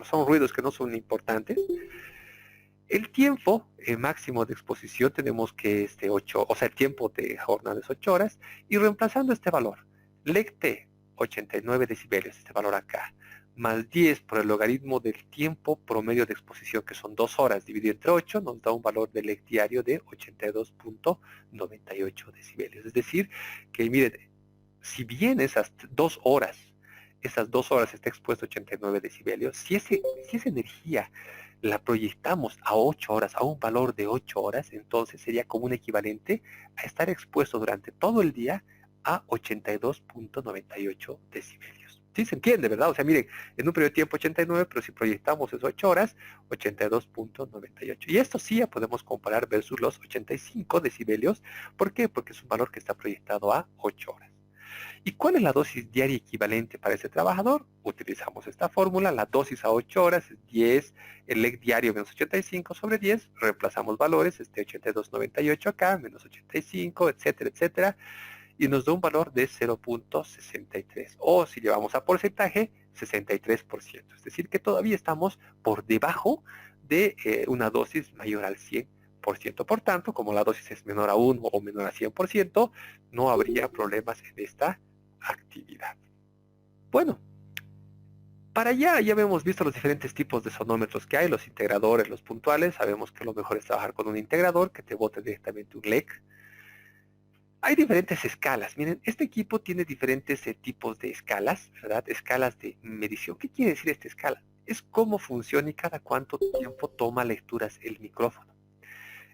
son ruidos que no son importantes. El tiempo máximo de exposición tenemos que el tiempo de jornada es 8 horas, y reemplazando este valor, LECT 89 decibelios, este valor acá, más 10 por el logaritmo del tiempo promedio de exposición, que son 2 horas dividido entre 8, nos da un valor del LECT diario de 82.98 decibelios. Es decir, que miren, si bien esas 2 horas está expuesto a 89 decibelios, si esa energía la proyectamos a 8 horas, a un valor de 8 horas, entonces sería como un equivalente a estar expuesto durante todo el día a 82.98 decibelios. ¿Sí se entiende, verdad? O sea, miren, en un periodo de tiempo 89, pero si proyectamos esas 8 horas, 82.98. Y esto sí ya podemos comparar versus los 85 decibelios. ¿Por qué? Porque es un valor que está proyectado a 8 horas. ¿Y cuál es la dosis diaria equivalente para ese trabajador? Utilizamos esta fórmula, la dosis a 8 horas es 10, el LECT diario menos 85 sobre 10, reemplazamos valores, 82.98 acá, menos 85, etcétera, etcétera, y nos da un valor de 0.63, o si llevamos a porcentaje, 63%. Es decir, que todavía estamos por debajo de una dosis mayor al 100%. Por tanto, como la dosis es menor a 1 o menor a 100%, no habría problemas en esta actividad. Bueno, para allá ya hemos visto los diferentes tipos de sonómetros que hay, los integradores, los puntuales. Sabemos que lo mejor es trabajar con un integrador que te bote directamente un LEC. Hay diferentes escalas. Miren, este equipo tiene diferentes tipos de escalas, ¿verdad? Escalas de medición. ¿Qué quiere decir esta escala? Es cómo funciona y cada cuánto tiempo toma lecturas el micrófono.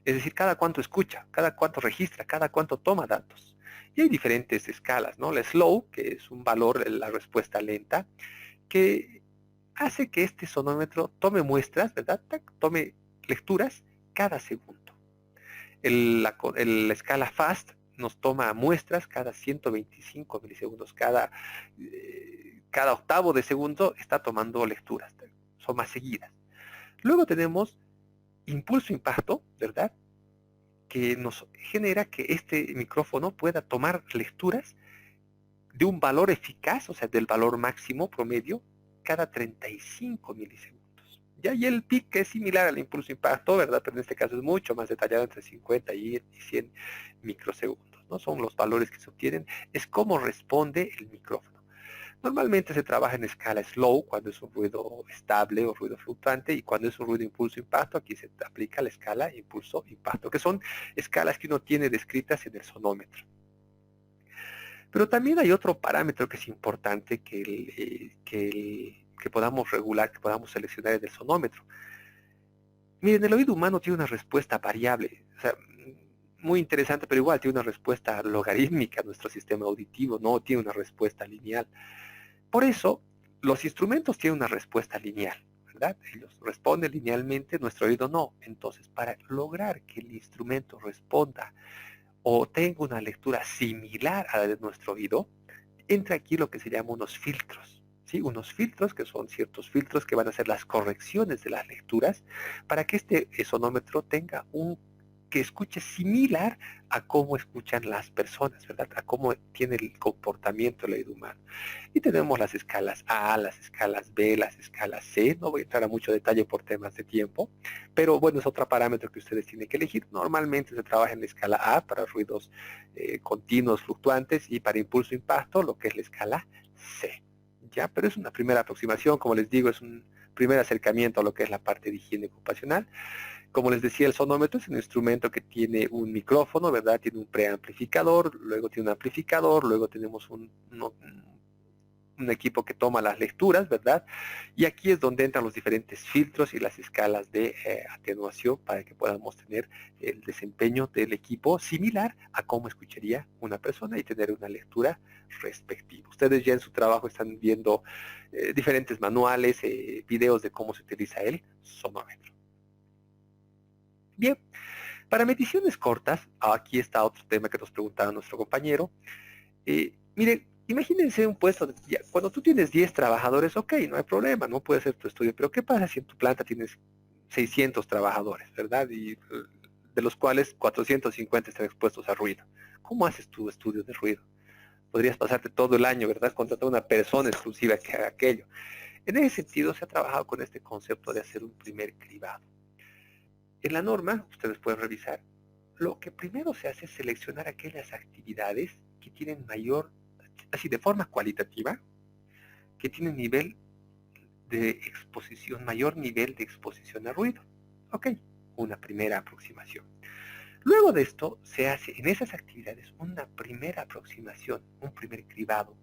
Es decir, cada cuánto escucha, cada cuánto registra, cada cuánto toma datos. Y hay diferentes escalas, ¿no? La slow, que es un valor, la respuesta lenta, que hace que este sonómetro tome muestras, ¿verdad? Tome lecturas cada segundo. La escala fast nos toma muestras cada 125 milisegundos. Cada octavo de segundo está tomando lecturas, son más seguidas. Luego tenemos impulso-impacto, ¿verdad? Que nos genera que este micrófono pueda tomar lecturas de un valor eficaz, o sea, del valor máximo promedio, cada 35 milisegundos. Ya, y el PIC, que es similar al impulso-impacto, ¿verdad? Pero en este caso es mucho más detallado, entre 50 y 100 microsegundos, ¿no? Son los valores que se obtienen, es cómo responde el micrófono. Normalmente se trabaja en escala slow cuando es un ruido estable o ruido fluctuante, y cuando es un ruido impulso-impacto, aquí se aplica la escala impulso-impacto, que son escalas que uno tiene descritas en el sonómetro. Pero también hay otro parámetro que es importante que podamos regular, que podamos seleccionar en el sonómetro. Miren, el oído humano tiene una respuesta variable, o sea, muy interesante, pero igual tiene una respuesta logarítmica. Nuestro sistema auditivo no tiene una respuesta lineal. Por eso, los instrumentos tienen una respuesta lineal, ¿verdad? Ellos responden linealmente, nuestro oído no. Entonces, para lograr que el instrumento responda o tenga una lectura similar a la de nuestro oído, entra aquí lo que se llama unos filtros, ¿sí? Unos filtros que son ciertos filtros que van a hacer las correcciones de las lecturas para que este sonómetro tenga que escuche similar a cómo escuchan las personas, ¿verdad? A cómo tiene el comportamiento del oído humano. Y tenemos las escalas A, las escalas B, las escalas C. No voy a entrar a mucho detalle por temas de tiempo, pero bueno, es otro parámetro que ustedes tienen que elegir. Normalmente se trabaja en la escala A para ruidos continuos, fluctuantes, y para impulso-impacto, lo que es la escala C. ¿Ya? Pero es una primera aproximación, como les digo, es un primer acercamiento a lo que es la parte de higiene ocupacional. Como les decía, el sonómetro es un instrumento que tiene un micrófono, ¿verdad? Tiene un preamplificador, luego tiene un amplificador, luego tenemos un equipo que toma las lecturas, ¿verdad? Y aquí es donde entran los diferentes filtros y las escalas de atenuación para que podamos tener el desempeño del equipo similar a cómo escucharía una persona y tener una lectura respectiva. Ustedes ya en su trabajo están viendo diferentes manuales, videos de cómo se utiliza el sonómetro. Bien, para mediciones cortas, aquí está otro tema que nos preguntaba nuestro compañero. Miren, imagínense un puesto, cuando tú tienes 10 trabajadores, ok, no hay problema, no puede ser tu estudio, pero ¿qué pasa si en tu planta tienes 600 trabajadores, ¿verdad? Y de los cuales 450 están expuestos a ruido. ¿Cómo haces tu estudio de ruido? Podrías pasarte todo el año, ¿verdad? Contratar a una persona exclusiva que haga aquello. En ese sentido, se ha trabajado con este concepto de hacer un primer cribado. En la norma, ustedes pueden revisar, lo que primero se hace es seleccionar aquellas actividades que tienen mayor, así de forma cualitativa, que tienen nivel de exposición, mayor nivel de exposición a ruido. Ok, una primera aproximación. Luego de esto, se hace en esas actividades una primera aproximación, un primer cribado,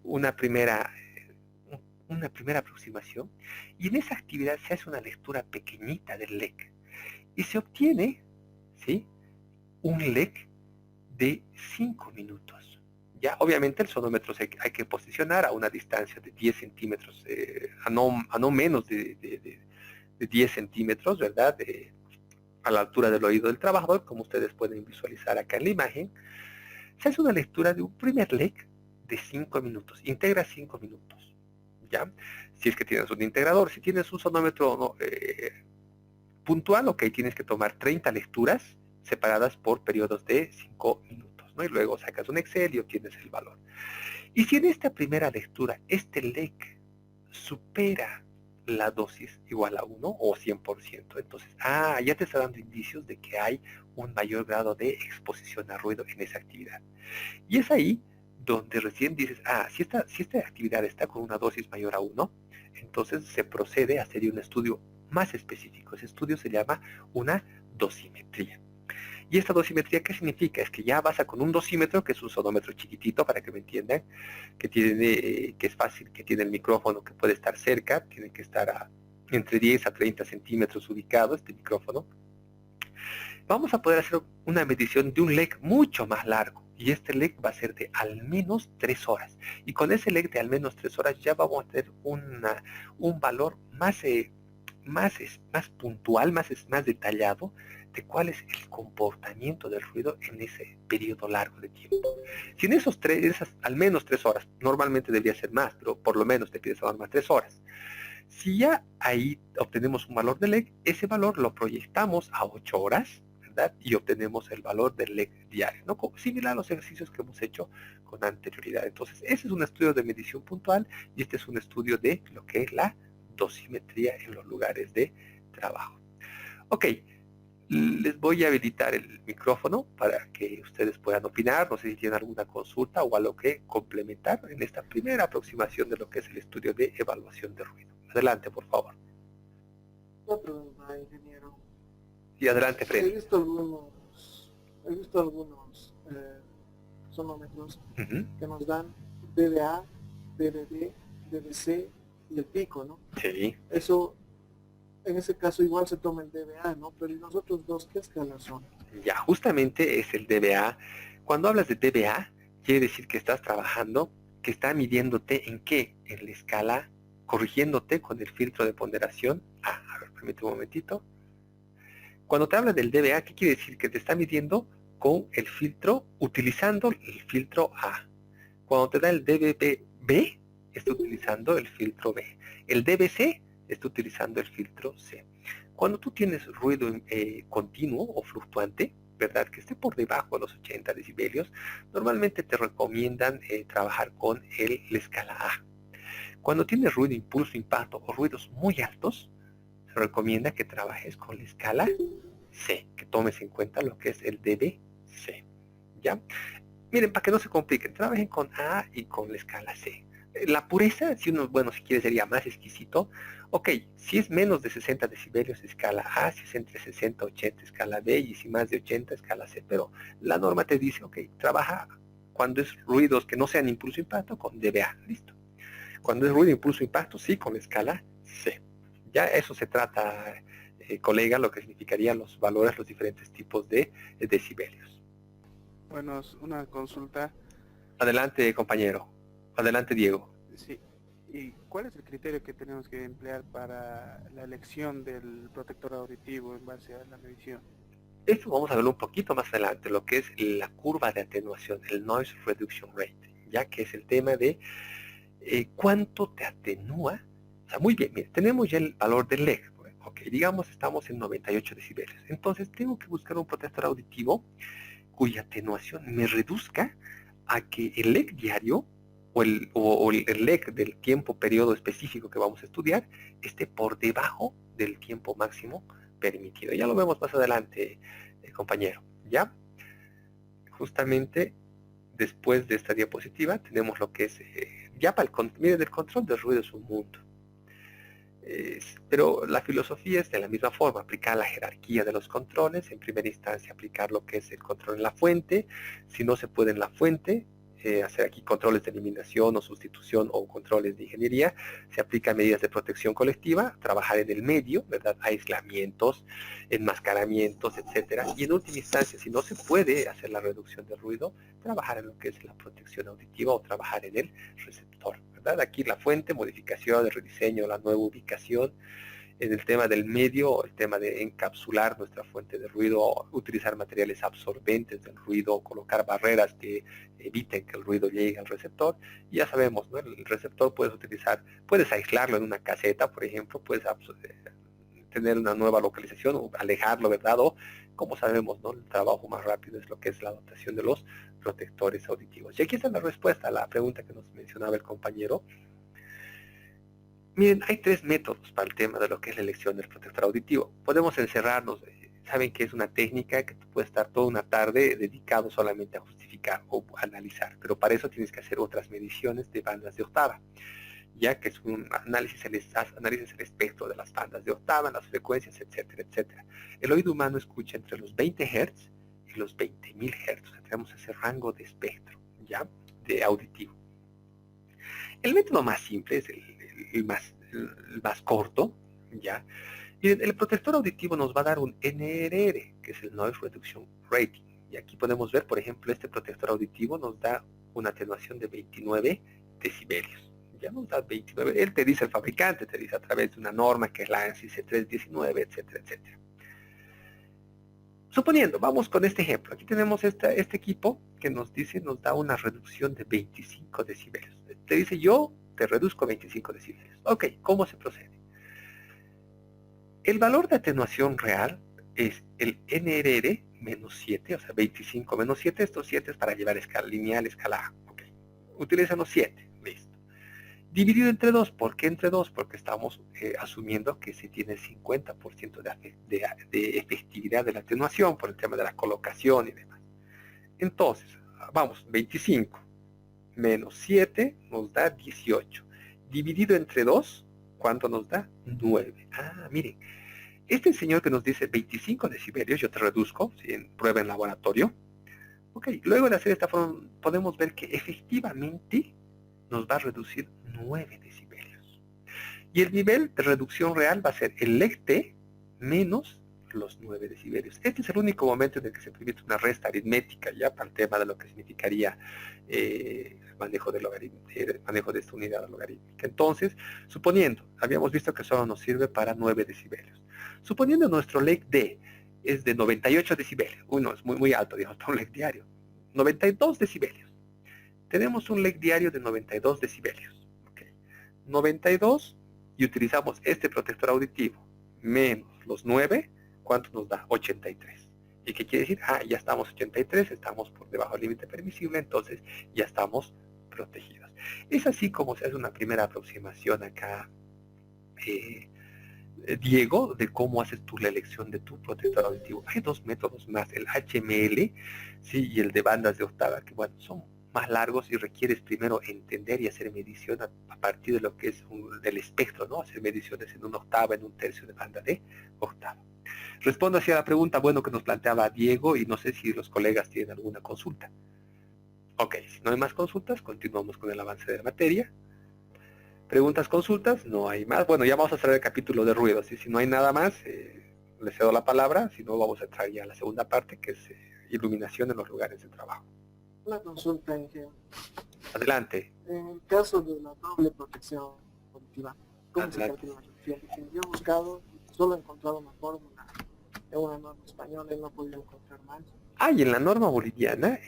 una primera aproximación, y en esa actividad se hace una lectura pequeñita del LEC y se obtiene, ¿sí?, un LEC de 5 minutos. Ya, obviamente el sonómetro hay que posicionar a una distancia de 10 centímetros, a no menos de 10 centímetros, ¿verdad?, a la altura del oído del trabajador, como ustedes pueden visualizar acá en la imagen. Se hace una lectura de un primer LEC de 5 minutos, integra 5 minutos. ¿Ya? Si es que tienes un integrador, si tienes un sonómetro puntual, ok, tienes que tomar 30 lecturas separadas por periodos de 5 minutos, ¿no? Y luego sacas un Excel y obtienes el valor. Y si en esta primera lectura este LEC supera la dosis igual a 1 o 100%, entonces, ya te está dando indicios de que hay un mayor grado de exposición a ruido en esa actividad. Y es ahí donde recién dices, si esta actividad está con una dosis mayor a 1, entonces se procede a hacer un estudio más específico. Ese estudio se llama una dosimetría. ¿Y esta dosimetría qué significa? Es que ya vas con un dosímetro, que es un sonómetro chiquitito, para que me entiendan, que es fácil, que tiene el micrófono que puede estar cerca, tiene que estar entre 10 a 30 centímetros ubicado este micrófono. Vamos a poder hacer una medición de un LEC mucho más largo. Y este LEC va a ser de al menos 3 horas. Y con ese LEC de al menos 3 horas ya vamos a tener un valor más puntual, más detallado de cuál es el comportamiento del ruido en ese periodo largo de tiempo. Si en esas al menos 3 horas, normalmente debería ser más, pero por lo menos te pides a más 3 horas. Si ya ahí obtenemos un valor de LEC, ese valor lo proyectamos a 8 horas, ¿verdad? Y obtenemos el valor del LEC diario, ¿no? Similar a los ejercicios que hemos hecho con anterioridad. Entonces, ese es un estudio de medición puntual y este es un estudio de lo que es la dosimetría en los lugares de trabajo. Ok, Les voy a habilitar el micrófono para que ustedes puedan opinar. No sé si tienen alguna consulta o algo que complementar en esta primera aproximación de lo que es el estudio de evaluación de ruido. Adelante, por favor. Una pregunta, ingeniero. Y adelante, He Freddy. visto algunos sonómetros que nos dan DBA, DBD, DBC y el pico, ¿no? Sí. Eso, en ese caso igual se toma el DBA, ¿no? Pero ¿y los otros dos qué escalas son? Ya, justamente es el DBA. Cuando hablas de DBA, quiere decir que estás trabajando, que está midiéndote en qué, en la escala, corrigiéndote con el filtro de ponderación. A ver, permíteme un momentito. Cuando te habla del DBA, ¿qué quiere decir? Que te está midiendo con el filtro, utilizando el filtro A. Cuando te da el DBB, está utilizando el filtro B. El DBC está utilizando el filtro C. Cuando tú tienes ruido continuo o fluctuante, ¿verdad? Que esté por debajo de los 80 decibelios, normalmente te recomiendan trabajar con la escala A. Cuando tienes ruido, impulso, impacto o ruidos muy altos, se recomienda que trabajes con la escala C, que tomes en cuenta lo que es el DBC. ¿Ya? Miren, para que no se compliquen, trabajen con A y con la escala C. La pureza, si uno, bueno, si quiere sería más exquisito, ok, si es menos de 60 decibelios, escala A, si es entre 60 y 80, escala B, y si más de 80, escala C, pero la norma te dice, ok, trabaja cuando es ruidos que no sean impulso impacto con DBA, listo. Cuando es ruido, impulso, impacto, sí, con la escala C. Ya eso se trata, colega, lo que significarían los valores, los diferentes tipos de decibelios. Bueno, una consulta. Adelante, compañero. Adelante, Diego. Sí. ¿Y cuál es el criterio que tenemos que emplear para la elección del protector auditivo en base a la medición? Esto vamos a verlo un poquito más adelante, lo que es la curva de atenuación, el Noise Reduction Rate, ya que es el tema de cuánto te atenúa. O sea, muy bien, mire, tenemos ya el valor del LEG. Ok, digamos estamos en 98 decibelios. Entonces tengo que buscar un protector auditivo cuya atenuación me reduzca a que el LEG diario o el LEG del tiempo periodo específico que vamos a estudiar esté por debajo del tiempo máximo permitido. Ya lo vemos más adelante, compañero. ¿Ya? Justamente después de esta diapositiva tenemos lo que es, ya para miren, el control del ruido es un mundo. Pero la filosofía es de la misma forma, aplicar la jerarquía de los controles, en primera instancia aplicar lo que es el control en la fuente, si no se puede en la fuente, hacer aquí controles de eliminación o sustitución o controles de ingeniería, se aplican medidas de protección colectiva, trabajar en el medio, ¿verdad? Aislamientos, enmascaramientos, etcétera, y en última instancia, si no se puede hacer la reducción de ruido, trabajar en lo que es la protección auditiva o trabajar en el receptor, ¿verdad? Aquí la fuente, modificación, el rediseño, la nueva ubicación. En el tema del medio, el tema de encapsular nuestra fuente de ruido, utilizar materiales absorbentes del ruido, colocar barreras que eviten que el ruido llegue al receptor. Y ya sabemos, ¿no? El receptor puedes aislarlo en una caseta, por ejemplo, puedes tener una nueva localización o alejarlo, ¿verdad? O, como sabemos, ¿no? El trabajo más rápido es lo que es la adoptación de los protectores auditivos. Y aquí está la respuesta a la pregunta que nos mencionaba el compañero. Miren, hay tres métodos para el tema de lo que es la elección del protector auditivo. Podemos encerrarnos, saben que es una técnica que tú puedes estar toda una tarde dedicado solamente a justificar o analizar, pero para eso tienes que hacer otras mediciones de bandas de octava, ya que es un análisis, analizas el espectro de las bandas de octava, las frecuencias, etcétera, etcétera. El oído humano escucha entre los 20 Hz y los 20.000 Hz. Tenemos ese rango de espectro, ¿ya? De auditivo. El método más simple es el más corto, ¿ya? Y el protector auditivo nos va a dar un NRR, que es el Noise Reduction Rating. Y aquí podemos ver, por ejemplo, este protector auditivo nos da una atenuación de 29 decibelios. Ya nos da 29, él te dice, el fabricante te dice a través de una norma que es la ANSI C319, etcétera, etcétera. Suponiendo, vamos con este ejemplo. Aquí tenemos este equipo que nos dice, nos da una reducción de 25 decibelios. Te dice, yo te reduzco 25 decibelios. Ok, ¿cómo se procede? El valor de atenuación real es el NRR menos 7, o sea, 25 menos 7. Estos 7 es para llevar escala lineal, escala A. Ok, utilizan los 7, listo. Dividido entre 2, ¿por qué entre 2? Porque estamos asumiendo que se tiene el 50% de efectividad de la atenuación por el tema de la colocación y demás. Entonces, vamos, 25 menos 7 nos da 18. Dividido entre 2, ¿cuánto nos da? 9. Ah, miren, este señor que nos dice 25 decibelios, yo te reduzco, ¿sí? En prueba en laboratorio. Ok, luego de hacer esta forma, podemos ver que efectivamente nos va a reducir 9 decibelios. Y el nivel de reducción real va a ser el LEC-T menos los 9 decibelios. Este es el único momento en el que se permite una resta aritmética, ya para el tema de lo que significaría el manejo de esta unidad logarítmica. Entonces, suponiendo, habíamos visto que solo nos sirve para 9 decibelios. Suponiendo nuestro LEC-D es de 98 decibelios. Uy, no, es muy alto, digamos, para un LEC diario. 92 decibelios. Tenemos un LEC diario de 92 decibelios. Okay. 92 y utilizamos este protector auditivo menos los 9, ¿cuánto nos da? 83. ¿Y qué quiere decir? Ah, ya estamos 83, estamos por debajo del límite permisible, entonces ya estamos protegidos. Es así como se hace una primera aproximación acá, Diego, de cómo haces tú la elección de tu protector auditivo. Hay dos métodos más, el HML, ¿sí? Y el de bandas de octava, que bueno, son más largos y requieres primero entender y hacer medición a partir de lo que es del espectro, ¿no? Hacer mediciones en una octava, en un tercio de banda de octava. Respondo hacia la pregunta, bueno, que nos planteaba Diego, y no sé si los colegas tienen alguna consulta. Ok, si no hay más consultas, continuamos con el avance de la materia. Preguntas, consultas, no hay más. Bueno, ya vamos a cerrar el capítulo de ruidos, y si no hay nada más, le cedo la palabra, si no vamos a entrar ya a la segunda parte, que es iluminación en los lugares de trabajo. Una consulta, ingeniero. Adelante. En el caso de la doble protección auditiva, ¿cómo se Adelante. calcula la protección? Porque yo he buscado, solo he encontrado una fórmula en una norma española y no he podido encontrar más. Ah, y en la norma boliviana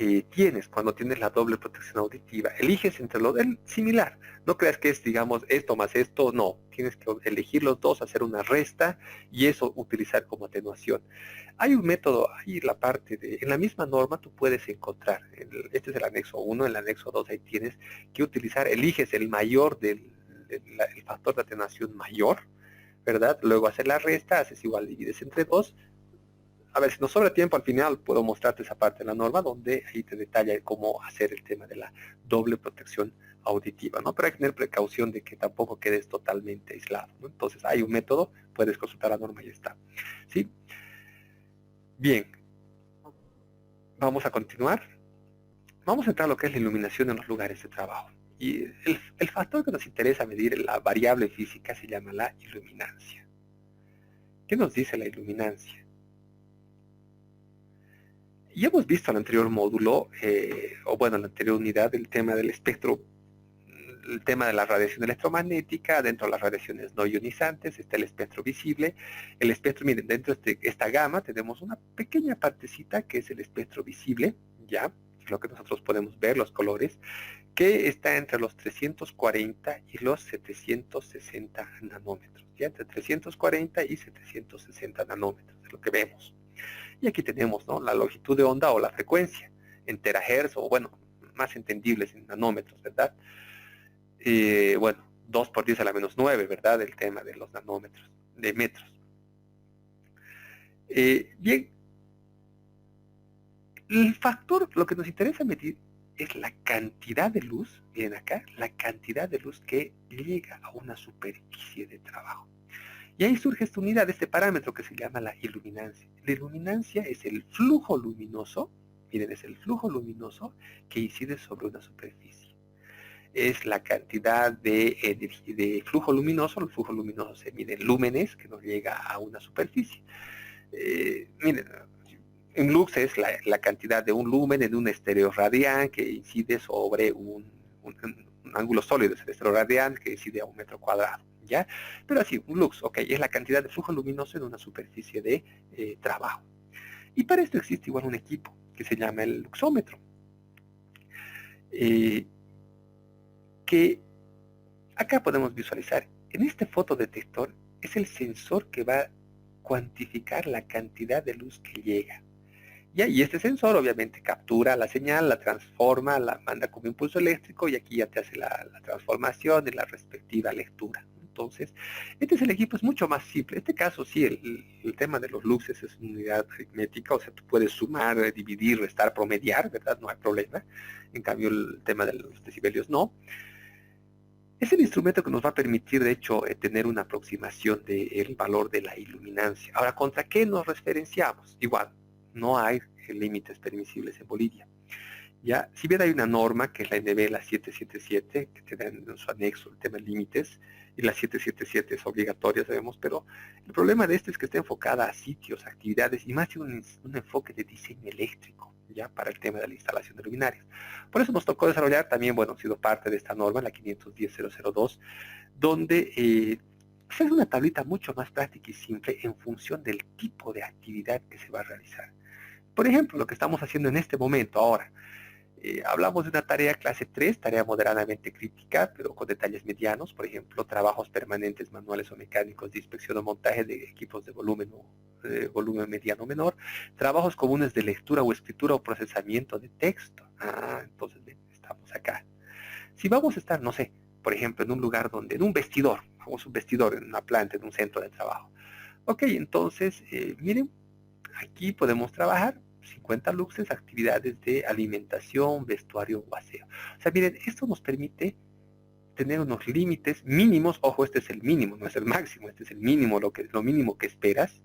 cuando tienes la doble protección auditiva, eliges entre los, similar. No creas que es, digamos, esto más esto, no. Tienes que elegir los dos, hacer una resta y eso utilizar como atenuación. Hay un método, ahí la parte de, en la misma norma tú puedes encontrar, este es el anexo 1, en el anexo 2 ahí tienes que utilizar, eliges el mayor el factor de atenuación mayor, ¿verdad? Luego hacer la resta, haces igual, divides entre 2. A ver, si nos sobra tiempo al final puedo mostrarte esa parte de la norma donde ahí te detalla cómo hacer el tema de la doble protección auditiva, ¿no? Pero hay que tener precaución de que tampoco quedes totalmente aislado, ¿no? Entonces hay un método, puedes consultar la norma y está. ¿Sí? Bien. Vamos a continuar. Vamos a entrar a lo que es la iluminación en los lugares de trabajo. Y el factor que nos interesa medir, la variable física, se llama la iluminancia. ¿Qué nos dice la iluminancia? Ya hemos visto en el anterior módulo, en la anterior unidad, el tema del espectro, el tema de la radiación electromagnética. Dentro de las radiaciones no ionizantes está el espectro visible. El espectro, miren, dentro de esta gama tenemos una pequeña partecita que es el espectro visible, ya, lo que nosotros podemos ver, los colores, que está entre los 340 y los 760 nanómetros, ya, entre 340 y 760 nanómetros, es lo que vemos. Y aquí tenemos, ¿no?, la longitud de onda o la frecuencia en terahertz, o bueno, más entendibles en nanómetros, ¿verdad? 2 por 10 a la menos 9, ¿verdad? El tema de los nanómetros, de metros. Bien, el factor, lo que nos interesa medir es la cantidad de luz, miren acá, la cantidad de luz que llega a una superficie de trabajo. Y ahí surge esta unidad, este parámetro que se llama la iluminancia. La iluminancia es el flujo luminoso, miren, es el flujo luminoso que incide sobre una superficie. Es la cantidad de flujo luminoso. El flujo luminoso se mide en lúmenes, que nos llega a una superficie. Miren, en lux es la cantidad de un lumen en un estéreo radián que incide sobre un ángulo sólido, es el estéreo radián que incide a 1 metro cuadrado. ¿Ya? Pero así, un lux, ok, es la cantidad de flujo luminoso en una superficie de trabajo. Y para esto existe igual un equipo que se llama el luxómetro, que acá podemos visualizar. En este fotodetector es el sensor que va a cuantificar la cantidad de luz que llega. Y este sensor obviamente captura la señal, la transforma, la manda como impulso eléctrico y aquí ya te hace la transformación y la respectiva lectura. Entonces, este es el equipo, es mucho más simple. En este caso sí, el tema de los luxes es una unidad aritmética, o sea, tú puedes sumar, dividir, restar, promediar, ¿verdad? No hay problema. En cambio, el tema de los decibelios no. Es el instrumento que nos va a permitir, de hecho, tener una aproximación del valor de la iluminancia. Ahora, ¿contra qué nos referenciamos? Igual, no hay límites permisibles en Bolivia. Ya, si bien hay una norma, que es la NB, la 777, que te da en su anexo el tema de límites, y la 777 es obligatoria, sabemos, pero el problema de este es que está enfocada a sitios, actividades, y más tiene un enfoque de diseño eléctrico, ya, para el tema de la instalación de luminarias. Por eso nos tocó desarrollar también, bueno, sido parte de esta norma, la 510.002, donde es una tablita mucho más práctica y simple en función del tipo de actividad que se va a realizar. Por ejemplo, lo que estamos haciendo en este momento ahora, hablamos de una tarea clase 3, tarea moderadamente crítica, pero con detalles medianos, por ejemplo, trabajos permanentes manuales o mecánicos de inspección o montaje de equipos de volumen volumen mediano o menor, trabajos comunes de lectura o escritura o procesamiento de texto. Entonces estamos acá. Si vamos a estar, no sé, por ejemplo, en un lugar donde, en un vestidor, vamos a un vestidor, en una planta, en un centro de trabajo. Ok, entonces, miren, aquí podemos trabajar 50 luxes, actividades de alimentación, vestuario o aseo. O sea, miren, esto nos permite tener unos límites mínimos. Ojo, este es el mínimo, no es el máximo, este es el mínimo, lo mínimo que esperas.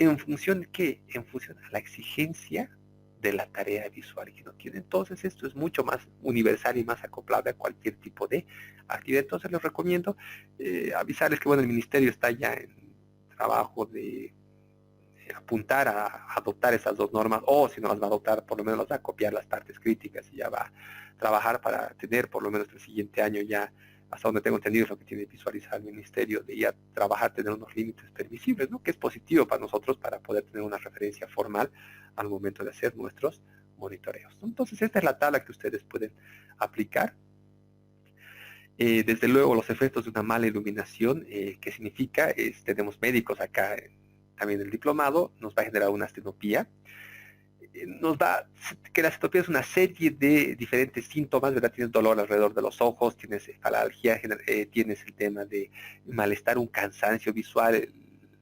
¿En función de qué? En función a la exigencia de la tarea visual que uno tiene. Entonces, esto es mucho más universal y más acoplable a cualquier tipo de actividad. Entonces, les recomiendo avisarles que, bueno, el ministerio está ya en trabajo de apuntar a adoptar esas dos normas, o si no las va a adoptar, por lo menos las va a copiar las partes críticas y ya va a trabajar para tener por lo menos el siguiente año ya, hasta donde tengo entendido es lo que tiene visualizar el ministerio, de ya trabajar, tener unos límites permisibles, ¿no? Que es positivo para nosotros para poder tener una referencia formal al momento de hacer nuestros monitoreos, ¿no? Entonces esta es la tabla que ustedes pueden aplicar. Desde luego los efectos de una mala iluminación, ¿qué significa? Tenemos médicos acá, también el diplomado, nos va a generar una astenopía. Que la astenopía es una serie de diferentes síntomas, ¿verdad? Tienes dolor alrededor de los ojos, tienes cefalgia, tienes el tema de malestar, un cansancio visual, el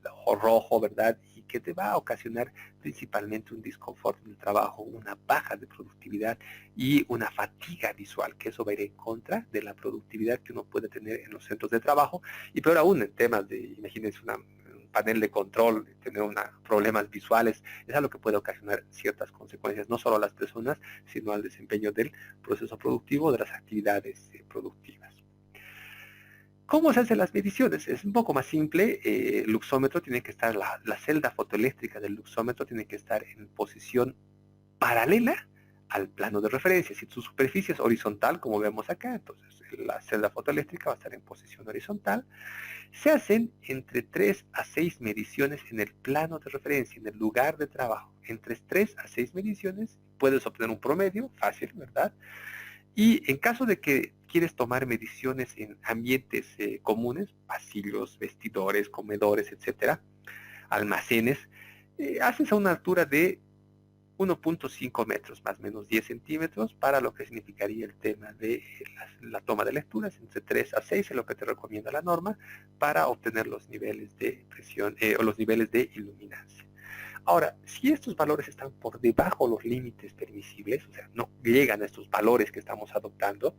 ojo rojo, ¿verdad? Y que te va a ocasionar principalmente un disconfort en el trabajo, una baja de productividad y una fatiga visual, que eso va a ir en contra de la productividad que uno puede tener en los centros de trabajo, y peor aún en temas de, imagínense, un panel de control, tener problemas visuales, es algo que puede ocasionar ciertas consecuencias, no solo a las personas, sino al desempeño del proceso productivo, de las actividades productivas. ¿Cómo se hacen las mediciones? Es un poco más simple. El luxómetro tiene que estar, la celda fotoeléctrica del luxómetro tiene que estar en posición paralela al plano de referencia. Si tu superficie es horizontal, como vemos acá, entonces la celda fotoeléctrica va a estar en posición horizontal. Se hacen entre 3 a 6 mediciones en el plano de referencia, en el lugar de trabajo. Entre 3 a 6 mediciones puedes obtener un promedio, fácil, ¿verdad? Y en caso de que quieres tomar mediciones en ambientes comunes, pasillos, vestidores, comedores, etcétera, almacenes, haces a una altura de 1.5 metros, más o menos 10 centímetros, para lo que significaría el tema de la toma de lecturas, entre 3 a 6 es lo que te recomienda la norma, para obtener los niveles de presión o los niveles de iluminancia. Ahora, si estos valores están por debajo de los límites permisibles, o sea, no llegan a estos valores que estamos adoptando,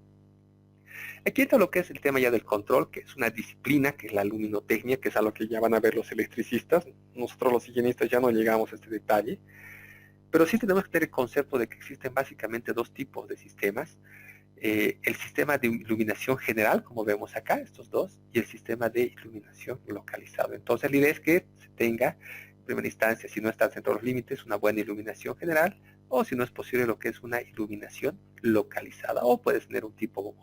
aquí entra lo que es el tema ya del control, que es una disciplina, que es la luminotecnia, que es a lo que ya van a ver los electricistas. Nosotros los higienistas ya no llegamos a este detalle, pero sí tenemos que tener el concepto de que existen básicamente dos tipos de sistemas. El sistema de iluminación general, como vemos acá, estos dos, y el sistema de iluminación localizado. Entonces la idea es que se tenga, en primera instancia, si no están dentro de los límites, una buena iluminación general, o si no es posible, lo que es una iluminación localizada, o puedes tener un tipo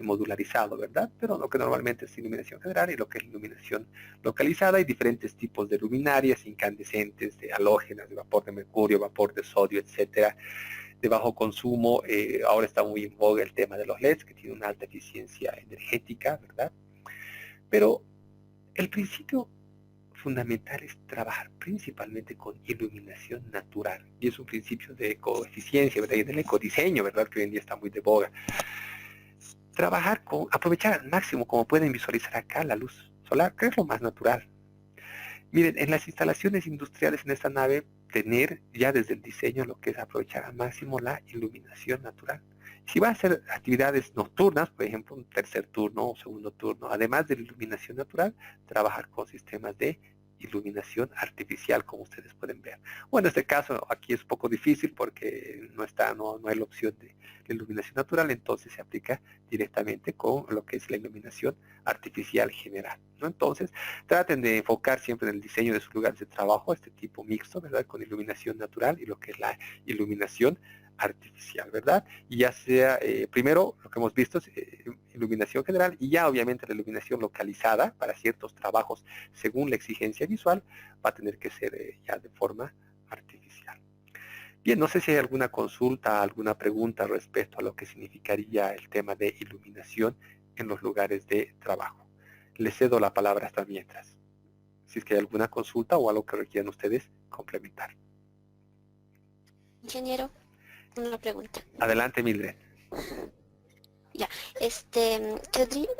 modularizado, ¿verdad? Pero lo que normalmente es iluminación general y lo que es iluminación localizada. Hay diferentes tipos de luminarias, incandescentes, de halógenas, de vapor de mercurio, vapor de sodio, etcétera, de bajo consumo. Ahora está muy en voga el tema de los LEDs, que tienen una alta eficiencia energética, ¿verdad? Pero el principio fundamental es trabajar principalmente con iluminación natural. Y es un principio de ecoeficiencia, ¿verdad? Y del ecodiseño, ¿verdad? Que hoy en día está muy de boga. Trabajar con, aprovechar al máximo, como pueden visualizar acá, la luz solar, que es lo más natural. Miren, en las instalaciones industriales en esta nave, tener ya desde el diseño lo que es aprovechar al máximo la iluminación natural. Si va a hacer actividades nocturnas, por ejemplo, un tercer turno o segundo turno, además de la iluminación natural, trabajar con sistemas de iluminación artificial, como ustedes pueden ver. Bueno, en este caso aquí es un poco difícil porque no hay la opción de la iluminación natural, entonces se aplica directamente con lo que es la iluminación artificial general, ¿no? Entonces, traten de enfocar siempre en el diseño de sus lugares de trabajo, este tipo mixto, ¿verdad? Con iluminación natural y lo que es la iluminación artificial, ¿verdad? Y ya sea, primero, lo que hemos visto es iluminación general y ya obviamente la iluminación localizada para ciertos trabajos según la exigencia visual va a tener que ser ya de forma artificial. Bien, no sé si hay alguna consulta, alguna pregunta respecto a lo que significaría el tema de iluminación en los lugares de trabajo. Les cedo la palabra hasta mientras. Si es que hay alguna consulta o algo que requieran ustedes complementar. Ingeniero, una pregunta. Adelante, Mildred. Ya,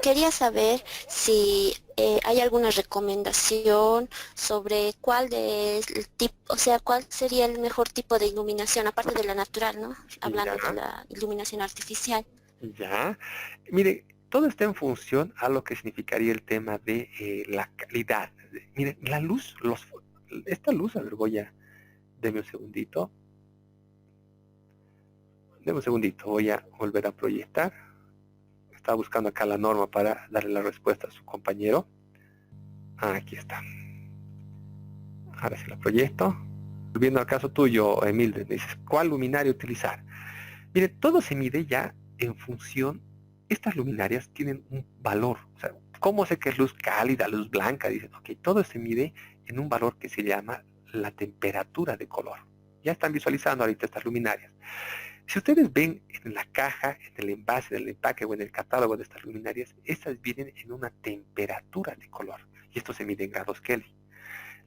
quería saber si hay alguna recomendación sobre cuál cuál sería el mejor tipo de iluminación, aparte de la natural, ¿no? Hablando Ya. de la iluminación artificial. Ya. Mire, todo está en función a lo que significaría el tema de la calidad. Miren, la luz, esta luz, a ver, deme un segundito. Deme un segundito, voy a volver a proyectar. Estaba buscando acá la norma para darle la respuesta a su compañero. Aquí está. Ahora sí la proyecto. Volviendo al caso tuyo, Mildred, me dices, ¿cuál luminaria utilizar? Mire, todo se mide ya en función, estas luminarias tienen un valor. O sea, ¿cómo sé que es luz cálida, luz blanca? Dicen, ok, todo se mide en un valor que se llama la temperatura de color. Ya están visualizando ahorita estas luminarias. Si ustedes ven en la caja, en el envase, en el empaque o en el catálogo de estas luminarias, estas vienen en una temperatura de color. Y esto se mide en grados Kelvin.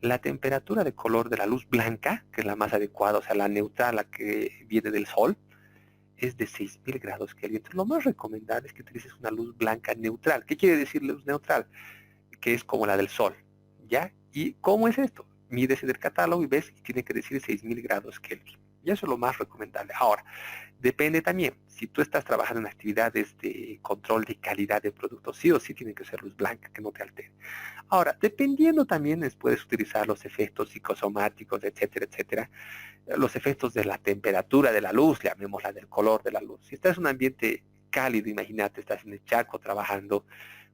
La temperatura de color de la luz blanca, que es la más adecuada, o sea, la neutral, la que viene del sol, es de 6000 grados Kelvin. Entonces, lo más recomendable es que utilices una luz blanca neutral. ¿Qué quiere decir luz neutral? Que es como la del sol, ¿ya? ¿Y cómo es esto? Mides en el catálogo y ves, y tiene que decir 6000 grados Kelvin. Y eso es lo más recomendable. Ahora, depende también, si tú estás trabajando en actividades de control de calidad de productos, sí o sí tiene que ser luz blanca, que no te altere. Ahora, dependiendo también, puedes utilizar los efectos psicosomáticos, etcétera, etcétera, los efectos de la temperatura de la luz, llamémosla del color de la luz. Si estás en un ambiente cálido, imagínate, estás en el Chaco trabajando,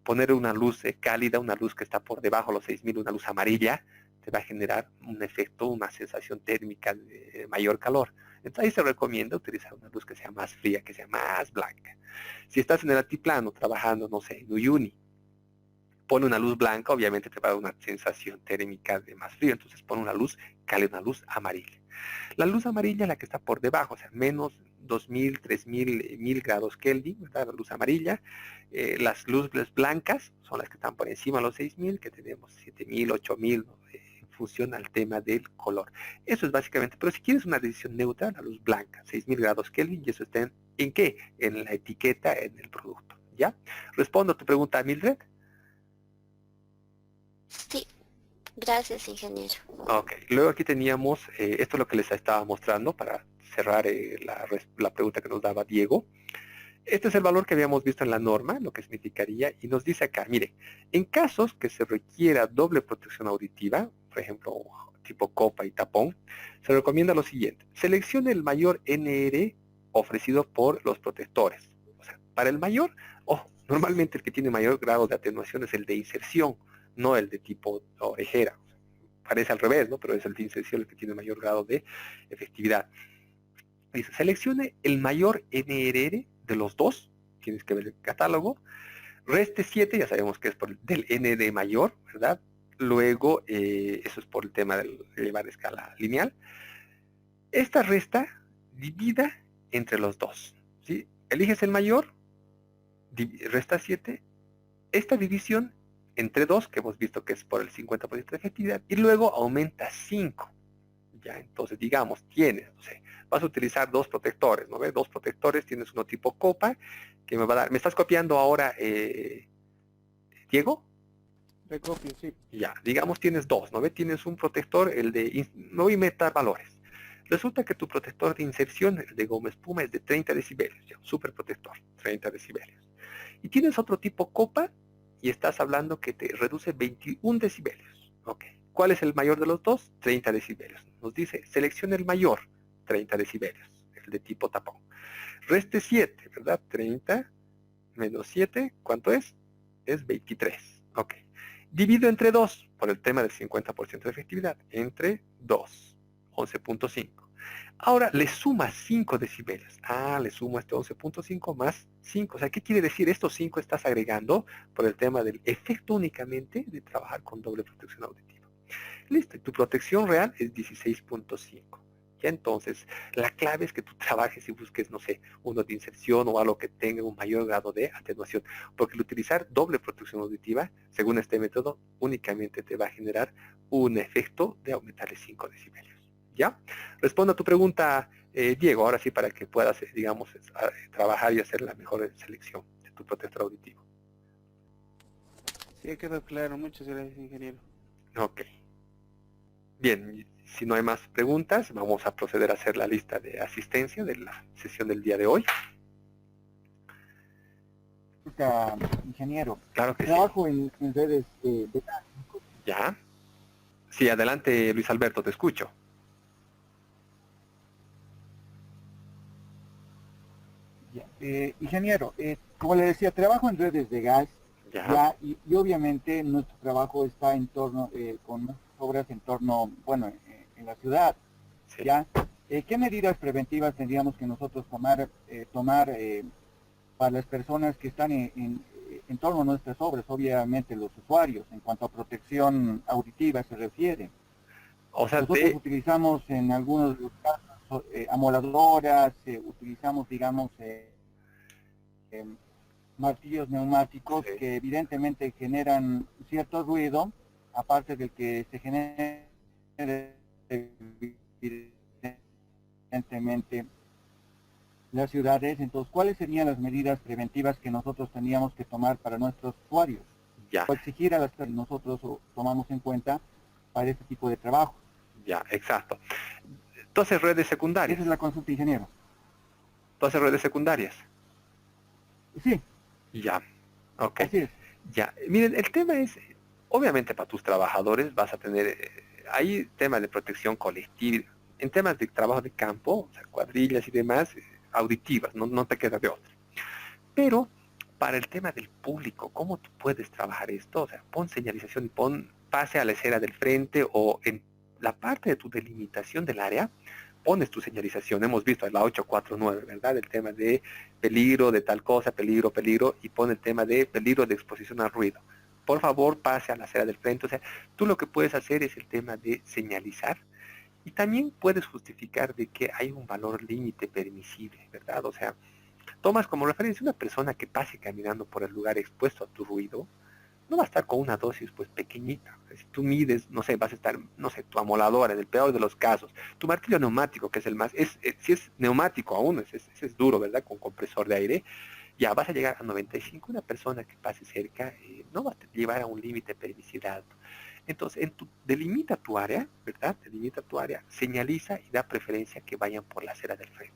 poner una luz cálida, una luz que está por debajo de los 6000, una luz amarilla, te va a generar un efecto, una sensación térmica de mayor calor. Entonces ahí se recomienda utilizar una luz que sea más fría, que sea más blanca. Si estás en el altiplano trabajando, no sé, en Uyuni, pone una luz blanca, obviamente te va a dar una sensación térmica de más frío, entonces pone una luz cálida, una luz amarilla. La luz amarilla es la que está por debajo, o sea, menos 2000, 3000, 1000 grados Kelvin, ¿verdad? La luz amarilla. Las luces blancas son las que están por encima de los 6000, que tenemos 7000, 8000, ¿no? En función al tema del color. Eso es básicamente, pero si quieres una decisión neutra, la luz blanca, 6000 grados Kelvin, y eso está ¿en qué? En la etiqueta, en el producto, ¿ya? Respondo a tu pregunta, Mildred. Sí, gracias, ingeniero. Ok, luego aquí teníamos, esto es lo que les estaba mostrando para cerrar la pregunta que nos daba Diego. Este es el valor que habíamos visto en la norma, lo que significaría, y nos dice acá, mire, en casos que se requiera doble protección auditiva, por ejemplo, tipo copa y tapón, se recomienda lo siguiente: seleccione el mayor NR ofrecido por los protectores. O sea, para el mayor, normalmente el que tiene mayor grado de atenuación es el de inserción, no el de tipo orejera. Parece al revés, ¿no? Pero es el de inserción el que tiene mayor grado de efectividad. Dice, seleccione el mayor NRR de los dos, tienes que ver el catálogo, reste 7, ya sabemos que es del ND mayor, ¿verdad? Luego, eso es por el tema de llevar escala lineal. Esta resta divida entre los dos, ¿sí? Eliges el mayor, resta 7, esta división entre 2, que hemos visto que es por el 50% de efectividad, y luego aumenta 5. Ya, entonces, digamos, tienes, no sé, vas a utilizar 2 protectores, ¿no ves? 2 protectores, tienes uno tipo copa, que me va a dar, ¿me estás copiando ahora, Diego? De copia, sí. Ya, digamos tienes 2, ¿no ves? Tienes un protector, no voy a inventar valores. Resulta que tu protector de inserción, el de goma espuma, es de 30 decibelios, ya, super protector, 30 decibelios. Y tienes otro tipo copa, y estás hablando que te reduce 21 decibelios. Ok. ¿Cuál es el mayor de los dos? 30 decibelios. Nos dice, selecciona el mayor, 30 decibelios, el de tipo tapón. Reste 7, ¿verdad? 30 menos 7, ¿cuánto es? Es 23. Ok. Divido entre 2, por el tema del 50% de efectividad, entre 2, 11.5. Ahora le suma 5 decibelios. Le sumo este 11.5 más 5. O sea, ¿qué quiere decir? Estos 5 estás agregando por el tema del efecto únicamente de trabajar con doble protección auditiva. Listo, y tu protección real es 16.5. Ya entonces, la clave es que tú trabajes y busques, no sé, uno de inserción o algo que tenga un mayor grado de atenuación. Porque el utilizar doble protección auditiva, según este método, únicamente te va a generar un efecto de aumentarle 5 decibelios. ¿Ya? Respondo a tu pregunta, Diego, ahora sí para que puedas, digamos, trabajar y hacer la mejor selección de tu protector auditivo. Sí, quedó claro. Muchas gracias, ingeniero. Ok. Bien, si no hay más preguntas, vamos a proceder a hacer la lista de asistencia de la sesión del día de hoy. Ingeniero, Claro que trabajo en redes de... ¿Ya? Sí, adelante, Luis Alberto, te escucho. Ingeniero, como le decía, trabajo en redes de gas, ¿Ya? y obviamente nuestro trabajo está en torno, con obras en torno, bueno, en la ciudad, Sí. ¿ya? ¿Qué medidas preventivas tendríamos que nosotros tomar para las personas que están en torno a nuestras obras, obviamente los usuarios, en cuanto a protección auditiva se refiere? O sea, Nosotros utilizamos en algunos casos amoladoras, utilizamos, digamos, martillos neumáticos Sí. que evidentemente generan cierto ruido, aparte del que se genera evidentemente las ciudades. Entonces, ¿cuáles serían las medidas preventivas que nosotros teníamos que tomar para nuestros usuarios? Ya, O exigir a las que nosotros tomamos en cuenta para este tipo de trabajo. ya, exacto. Entonces, redes secundarias. Esa es la consulta, ingeniero. Entonces, redes secundarias. Sí, Ya, ok. así es. Ya, miren, el tema es, obviamente para tus trabajadores vas a tener, hay temas de protección colectiva, en temas de trabajo de campo, o sea, cuadrillas y demás, auditivas, no te queda de otra. Pero para el tema del público, ¿cómo tú puedes trabajar esto? O sea, pon señalización, pase a la acera del frente o en la parte de tu delimitación del área, pones tu señalización. Hemos visto la 849, ¿verdad? El tema de peligro de tal cosa, peligro, y pone el tema de peligro de exposición al ruido. Por favor, pase a la acera del frente. O sea, tú lo que puedes hacer es el tema de señalizar y también puedes justificar de que hay un valor límite permisible, ¿verdad? O sea, tomas como referencia una persona que pase caminando por el lugar expuesto a tu ruido, no va a estar con una dosis pues pequeñita. Si tú mides, no sé, vas a estar, no sé, tu amoladora, en el peor de los casos, tu martillo neumático, que es el más, si es neumático aún, ese es duro, ¿verdad? Con compresor de aire, ya vas a llegar a 95. Una persona que pase cerca no va a llevar a un límite permisible alto. Entonces, delimita tu área, ¿verdad? Delimita tu área, señaliza y da preferencia que vayan por la acera del frente.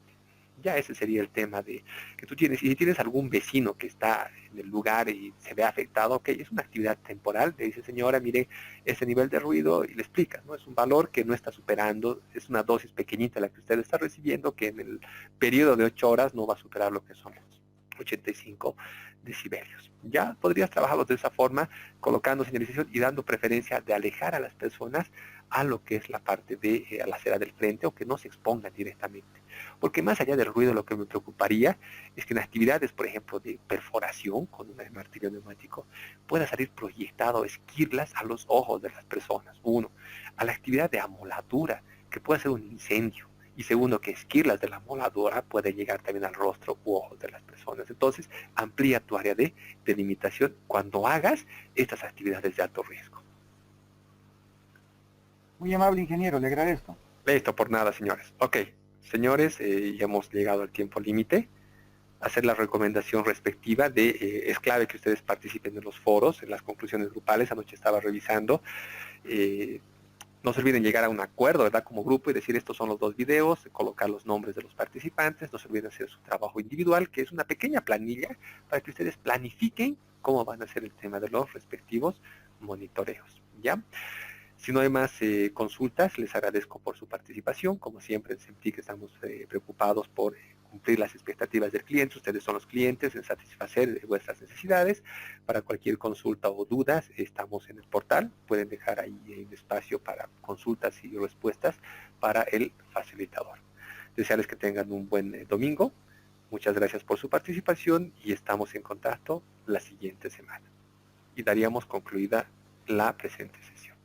Ya ese sería el tema de que tú tienes. Y si tienes algún vecino que está en el lugar y se ve afectado, ok, es una actividad temporal, le dice, señora, mire, ese nivel de ruido, y le explicas, ¿no? Es un valor que no está superando, es una dosis pequeñita la que usted está recibiendo, que en el periodo de 8 horas no va a superar lo que son los 85 decibelios. Ya podrías trabajarlo de esa forma, colocando señalización y dando preferencia de alejar a las personas a lo que es la parte de la acera del frente, o que no se expongan directamente. Porque más allá del ruido, lo que me preocuparía es que en actividades, por ejemplo, de perforación con un martillo neumático, pueda salir proyectado esquirlas a los ojos de las personas. Uno, a la actividad de amoladura, que pueda ser un incendio. Y segundo, que esquirlas de la moladura puede llegar también al rostro u ojos de las personas. Entonces, amplía tu área de delimitación cuando hagas estas actividades de alto riesgo. Muy amable, ingeniero, le agradezco. Listo, por nada, señores. Ok, señores, ya hemos llegado al tiempo límite. Hacer la recomendación respectiva de, es clave que ustedes participen en los foros, en las conclusiones grupales. Anoche estaba revisando. No se olviden llegar a un acuerdo, ¿verdad? Como grupo y decir estos son los 2 videos, colocar los nombres de los participantes. No se olviden hacer su trabajo individual, que es una pequeña planilla para que ustedes planifiquen cómo van a hacer el tema de los respectivos monitoreos, ¿ya? Si no hay más consultas, les agradezco por su participación. Como siempre, sentí que estamos preocupados por cumplir las expectativas del cliente. Ustedes son los clientes en satisfacer vuestras necesidades. Para cualquier consulta o dudas, estamos en el portal. Pueden dejar ahí un espacio para consultas y respuestas para el facilitador. Desearles que tengan un buen domingo. Muchas gracias por su participación y estamos en contacto la siguiente semana. Y daríamos concluida la presente sesión.